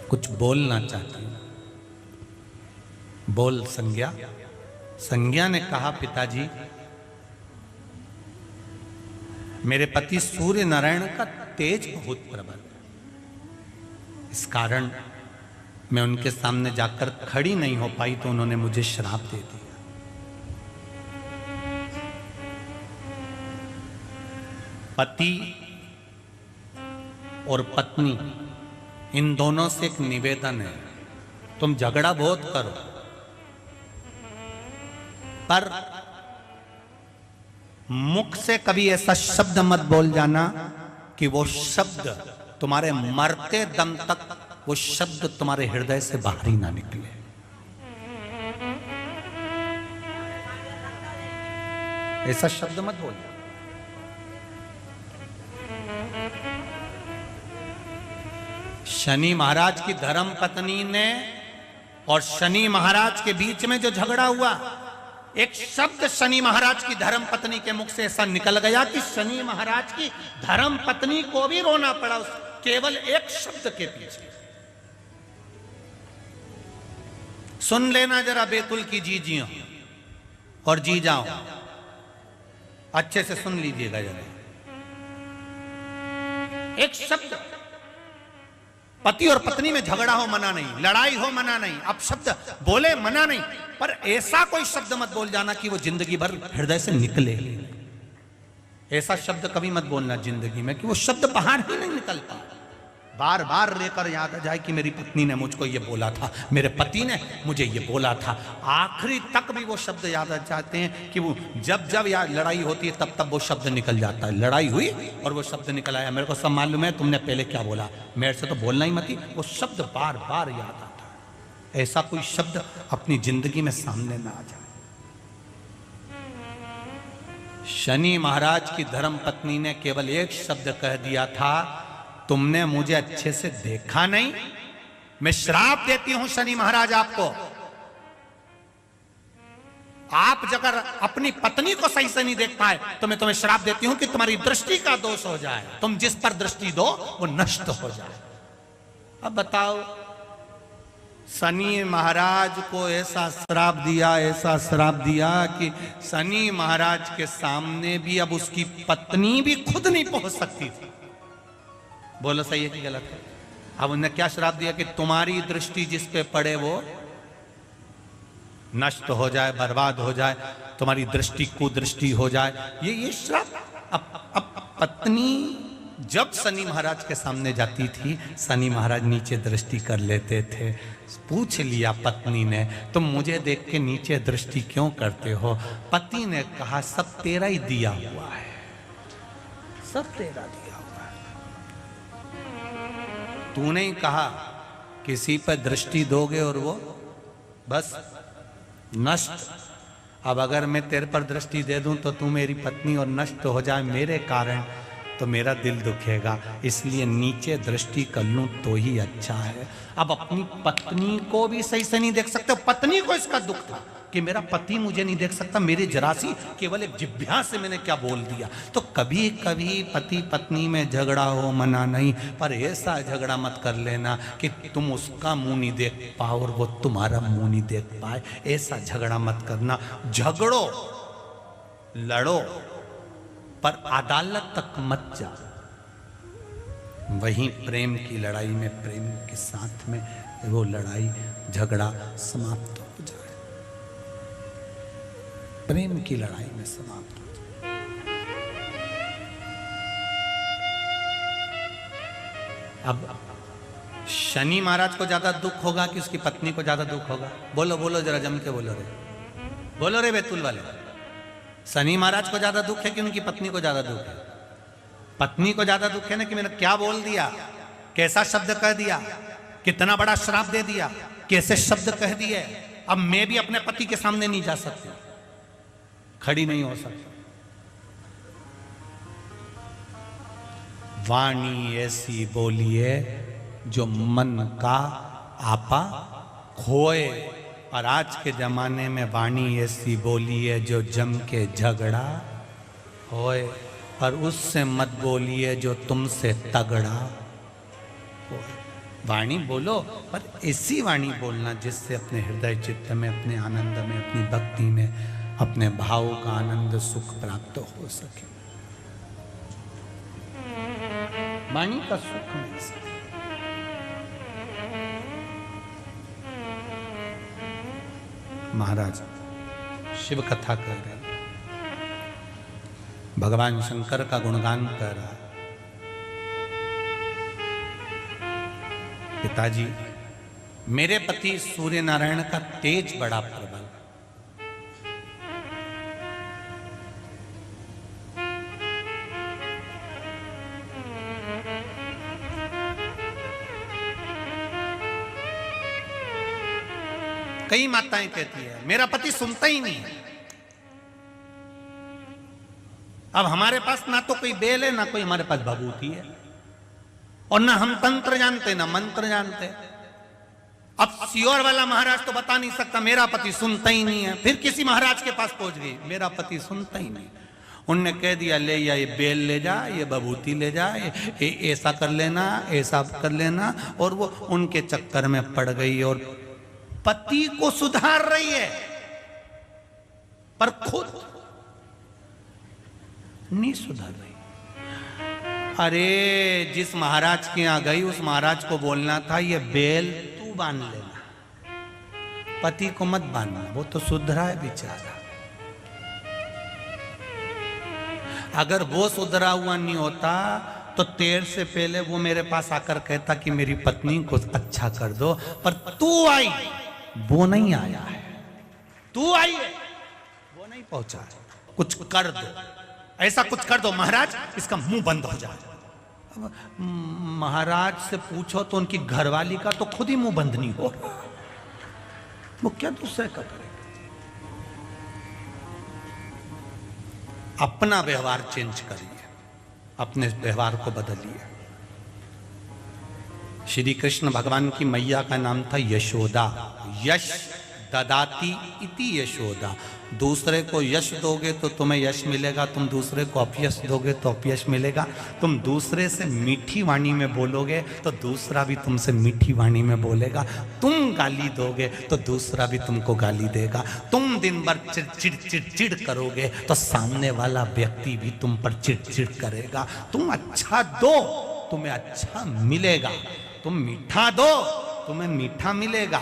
कुछ बोलना चाहती हूं, बोल संज्ञा। संज्ञा ने कहा पिताजी मेरे पति सूर्य नारायण का तेज बहुत प्रबल, इस कारण मैं उनके सामने जाकर खड़ी नहीं हो पाई तो उन्होंने मुझे श्राप दे दिया। पति और पत्नी इन दोनों से एक निवेदन है, तुम झगड़ा बहुत करो पर मुख से कभी ऐसा शब्द मत बोल जाना कि वो शब्द तुम्हारे मरते दम तक वो शब्द तुम्हारे हृदय से बाहर ही ना निकले। ऐसा शब्द मत बोल। शनि महाराज की धर्म पत्नी ने और शनि महाराज के बीच में जो झगड़ा हुआ, एक शब्द शनि महाराज की धर्म पत्नी के मुख से ऐसा निकल गया कि शनि महाराज की धर्म पत्नी को भी रोना पड़ा उस केवल एक शब्द के पीछे। सुन लेना जरा बेतुल की जीजियों और जी जाओ, अच्छे से सुन लीजिएगा जरा। एक शब्द, पति और पत्नी में झगड़ा हो मना नहीं, लड़ाई हो मना नहीं, आप शब्द बोले मना नहीं, पर ऐसा कोई शब्द मत बोल जाना कि वो जिंदगी भर हृदय से निकले। ऐसा शब्द कभी मत बोलना जिंदगी में कि वो शब्द बाहर ही नहीं निकलता। बार बार लेकर याद आ जाए कि मेरी पत्नी ने मुझको ये बोला था, मेरे पति ने मुझे ये बोला था, आखिरी तक भी वो शब्द याद आ जाते हैं कि वो जब जब यार लड़ाई होती है तब तब वो शब्द निकल जाता है। लड़ाई हुई और वो शब्द निकल आया, मेरे को सब मालूम है तुमने पहले क्या बोला, मेरे से तो बोलना ही मत ही, वो शब्द बार बार याद आता है। ऐसा कोई शब्द अपनी जिंदगी में सामने ना आ जाए। शनि महाराज की धर्म पत्नी ने केवल एक शब्द कह दिया था, तुमने मुझे अच्छे से देखा नहीं, मैं श्राप देती हूं शनि महाराज आपको। आप अगर अपनी पत्नी को सही से नहीं देख पाए तो मैं तुम्हें श्राप देती हूं कि तुम्हारी दृष्टि का दोष हो जाए, तुम जिस पर दृष्टि दो वो नष्ट हो जाए। अब बताओ, शनि महाराज को ऐसा श्राप दिया, ऐसा श्राप दिया कि शनि महाराज के सामने भी अब उसकी पत्नी भी खुद नहीं पहुंच सकती थी। बोलो सही है कि गलत है? अब उन्हें क्या श्राप दिया कि तुम्हारी दृष्टि जिस पे पड़े वो नष्ट हो जाए, बर्बाद हो जाए, तुम्हारी दृष्टि कुदृष्टि हो जाए, ये श्राप। अब पत्नी जब शनि महाराज के सामने जाती थी, शनि महाराज नीचे दृष्टि कर लेते थे। पूछ लिया पत्नी ने, तुम मुझे देख के नीचे दृष्टि क्यों करते हो? पति ने कहा, सब तेरा ही दिया हुआ है, सब तेरा दिया हुआ है। तूने ही कहा किसी पर दृष्टि दोगे और वो बस नष्ट। अब अगर मैं तेरे पर दृष्टि दे दूं तो तू मेरी पत्नी और नष्ट हो जाए मेरे कारण, तो मेरा दिल दुखेगा, इसलिए नीचे दृष्टि कर लूं तो ही अच्छा है। अब अपनी पत्नी को भी सही से नहीं देख सकते, पत्नी को इसका दुख था कि मेरा पति मुझे नहीं देख सकता, मेरी जरासी केवल एक जिभ्या से मैंने क्या बोल दिया। तो कभी कभी पति पत्नी में झगड़ा हो मना नहीं, पर ऐसा झगड़ा मत कर लेना कि तुम उसका मुंह नहीं देख पाओ और वो तुम्हारा मुंह नहीं देख पाए। ऐसा झगड़ा मत करना। झगड़ो, लड़ो, पर अदालत तक मत जा। वहीं प्रेम की लड़ाई में, प्रेम के साथ में वो लड़ाई झगड़ा समाप्त हो जाए, प्रेम की लड़ाई में समाप्त हो जाए। अब शनि महाराज को ज्यादा दुख होगा कि उसकी पत्नी को ज्यादा दुख होगा? बोलो बोलो जरा जम के बोलो रे, बोलो रे बैतूल वाले। शनि महाराज को ज्यादा दुख है कि उनकी पत्नी को ज्यादा दुख है? पत्नी को ज्यादा दुख है ना कि मैंने क्या बोल दिया, कैसा शब्द कह दिया, कितना बड़ा श्राप दे दिया, कैसे शब्द कह दिए। अब मैं भी अपने पति के सामने नहीं जा सकती, खड़ी नहीं हो सकती। वाणी ऐसी बोलिए जो मन का आपा खोए, और आज के जमाने में वाणी ऐसी बोलिए जो जम के झगड़ा होए, और उससे मत बोलिए जो तुमसे तगड़ा होए। वाणी बोलो, पर ऐसी वाणी बोलना जिससे अपने हृदय चित्त में, अपने आनंद में, अपनी भक्ति में, अपने भाव का आनंद सुख प्राप्त हो सके। वाणी का सुख मिल सके। महाराज शिव कथा कर रहे हैं, भगवान शंकर का गुणगान कर रहा है। पिताजी, मेरे पति सूर्य नारायण का तेज बड़ा प्रबल, कई माताएं कहती है मेरा पति सुनता ही नहीं है। अब हमारे पास ना तो कोई बेल है, ना कोई हमारे पास भभूति है, और ना हम तंत्र जानते ना मंत्र जानते। अब सियोर वाला महाराज तो बता नहीं सकता मेरा पति सुनता ही नहीं है। फिर किसी महाराज के पास पहुंच गई, मेरा पति सुनता ही नहीं। उनने कह दिया ले या ये बेल ले जा, ये भभूति ले जा, ऐसा कर लेना, ऐसा कर लेना, और वो उनके चक्कर में पड़ गई और पति को सुधार रही है पर खुद नहीं सुधर रही। अरे जिस महाराज के यहां गई उस महाराज को बोलना था ये बेल तू बांध लेना, पति को मत बांधना, वो तो सुधरा है बेचारा। अगर वो सुधरा हुआ नहीं होता तो तेरे से पहले वो मेरे पास आकर कहता कि मेरी पत्नी को अच्छा कर दो, पर तू आई, वो नहीं आया है। तू आई है, वो नहीं पहुंचा है। कुछ कर दो, ऐसा कुछ कर दो महाराज इसका मुंह बंद हो जाए। अब महाराज से पूछो तो उनकी घरवाली का तो खुद ही मुंह बंद नहीं हो रहा, वो क्या दूसरे का करेगा। अपना व्यवहार चेंज करिए, अपने व्यवहार को बदलिए। श्री कृष्ण भगवान की मैया का नाम था यशोदा। यश ददाती इति यशोदा। दूसरे को यश दोगे तो तुम्हें यश मिलेगा, तुम दूसरे को अपयश दोगे तो अपयश मिलेगा। तुम दूसरे से मीठी वाणी में बोलोगे तो दूसरा भी तुमसे मीठी वाणी में बोलेगा। तुम गाली दोगे तो दूसरा भी तुमको गाली देगा। तुम दिन भर चिड़चिड़ चिड़चिड़ करोगे तो सामने वाला व्यक्ति भी तुम पर चिड़चिड़ करेगा। तुम अच्छा दो तुम्हें अच्छा मिलेगा, तुम मीठा दो तुम्हें मीठा मिलेगा।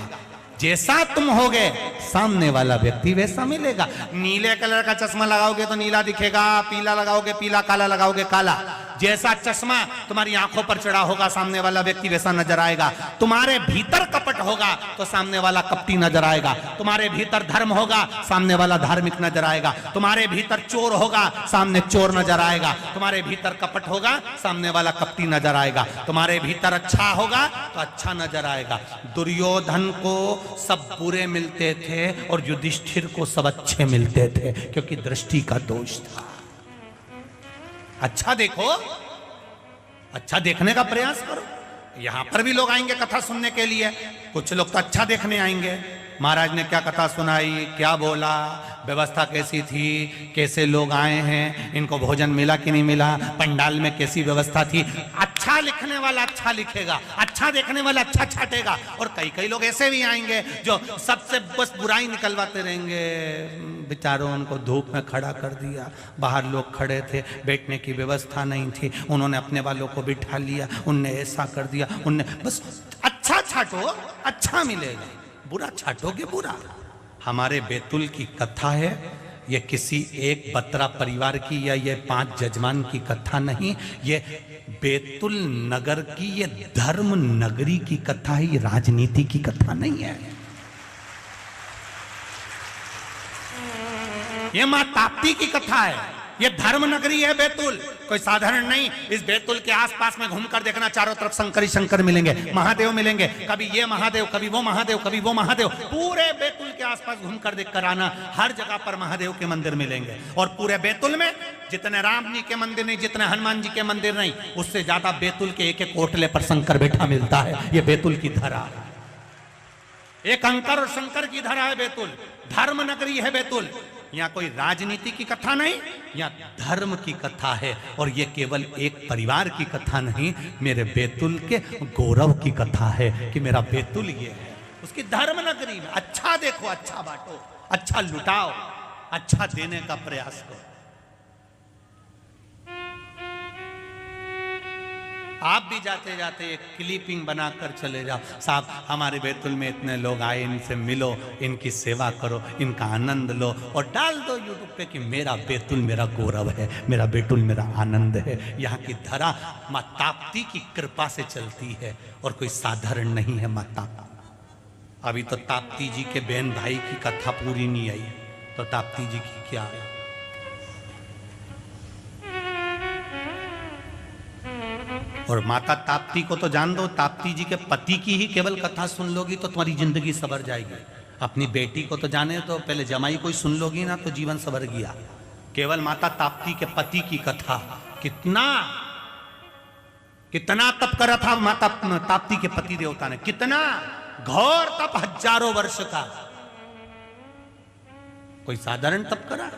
जैसा तुम होगे सामने वाला व्यक्ति वैसा मिलेगा। नीले कलर का चश्मा लगाओगे तो नीला दिखेगा, पीला लगाओगे पीला, काला लगाओगे काला। जैसा चश्मा तुम्हारी आंखों पर चढ़ा होगा सामने वाला व्यक्ति वैसा नजर आएगा। तुम्हारे भीतर कपट होगा तो सामने वाला कपटी नजर आएगा। तुम्हारे भीतर धर्म होगा सामने वाला धार्मिक नजर आएगा। तुम्हारे भीतर चोर होगा सामने चोर नजर आएगा। तुम्हारे भीतर कपट होगा सामने वाला कपटी नजर आएगा। तुम्हारे भीतर अच्छा होगा तो अच्छा नजर आएगा। दुर्योधन को सब बुरे मिलते थे और युधिष्ठिर को सब अच्छे मिलते थे, क्योंकि दृष्टि का दोष था। अच्छा देखो, अच्छा देखने का प्रयास करो। यहां पर भी लोग आएंगे कथा सुनने के लिए, कुछ लोग तो अच्छा देखने आएंगे। महाराज ने क्या कथा सुनाई, क्या बोला, व्यवस्था कैसी थी, कैसे लोग आए हैं, इनको भोजन मिला कि नहीं मिला, पंडाल में कैसी व्यवस्था थी। अच्छा लिखने वाला अच्छा लिखेगा, अच्छा देखने वाला अच्छा छाटेगा। और कई कई लोग ऐसे भी आएंगे जो सबसे बस बुराई निकलवाते रहेंगे। बेचारों उनको धूप में खड़ा कर दिया, बाहर लोग खड़े थे, बैठने की व्यवस्था नहीं थी, उन्होंने अपने वालों को बिठा लिया, उनने ऐसा कर दिया, उनने बस अच्छा छाटो अच्छा मिलेगा, बुरा छाटोगे बुरा। हमारे बैतुल की कथा है, ये किसी एक बत्रा परिवार की या ये 5 जजमान की कथा नहीं, ये बैतुल नगर की, ये धर्म नगरी की कथा है, ये राजनीति की कथा नहीं है। ये मां ताप्ती की कथा है, ये धर्म नगरी है बैतुल, कोई साधारण नहीं। इस बैतुल के आसपास में घूमकर देखना, चारों तरफ शंकर ही शंकर मिलेंगे, महादेव मिलेंगे, कभी ये महादेव कभी वो महादेव कभी वो महादेव। पूरे बैतुल के आसपास घूमकर देखकर आना, हर जगह पर महादेव के मंदिर मिलेंगे। और पूरे बैतुल में जितने राम जी के मंदिर नहीं, जितने हनुमान जी के मंदिर नहीं, उससे ज्यादा बैतुल के एक एक कोटले पर शंकर बैठा मिलता है। ये बैतुल की धरा है, एक अंकर और शंकर की धरा है बैतुल, धर्म नगरी है बैतुल। यहाँ कोई राजनीति की कथा नहीं, यहाँ धर्म की कथा है। और ये केवल एक परिवार की कथा नहीं, मेरे बैतुल के गौरव की कथा है कि मेरा बैतुल ये है, उसकी धर्म नगरी में। अच्छा देखो, अच्छा बांटो, अच्छा लुटाओ, अच्छा देने का प्रयास करो। आप भी जाते जाते एक क्लिपिंग बनाकर चले जाओ, साहब हमारे बैतुल में इतने लोग आए, इनसे मिलो, इनकी सेवा करो, इनका आनंद लो, और डाल दो यूट्यूब पे कि मेरा बैतुल मेरा गौरव है, मेरा बैतुल मेरा आनंद है। यहाँ की धरा माँ ताप्ती की कृपा से चलती है और कोई साधारण नहीं है माँ ताप्ती। अभी तो ताप्ती जी के बहन भाई की कथा पूरी नहीं आई, तो ताप्ती जी की क्या है। और माता ताप्ती को तो जान दो, ताप्ती जी के पति की ही केवल कथा सुन लोगी तो तुम्हारी जिंदगी सवर जाएगी। अपनी बेटी को तो जाने तो पहले जमाई कोई सुन लोगी ना तो जीवन सवर गया। केवल माता ताप्ती के पति की कथा, कितना कितना तप करा था माता ताप्ती के पति देवता ने, कितना घोर तप, हजारों वर्ष का। कोई साधारण तप करा?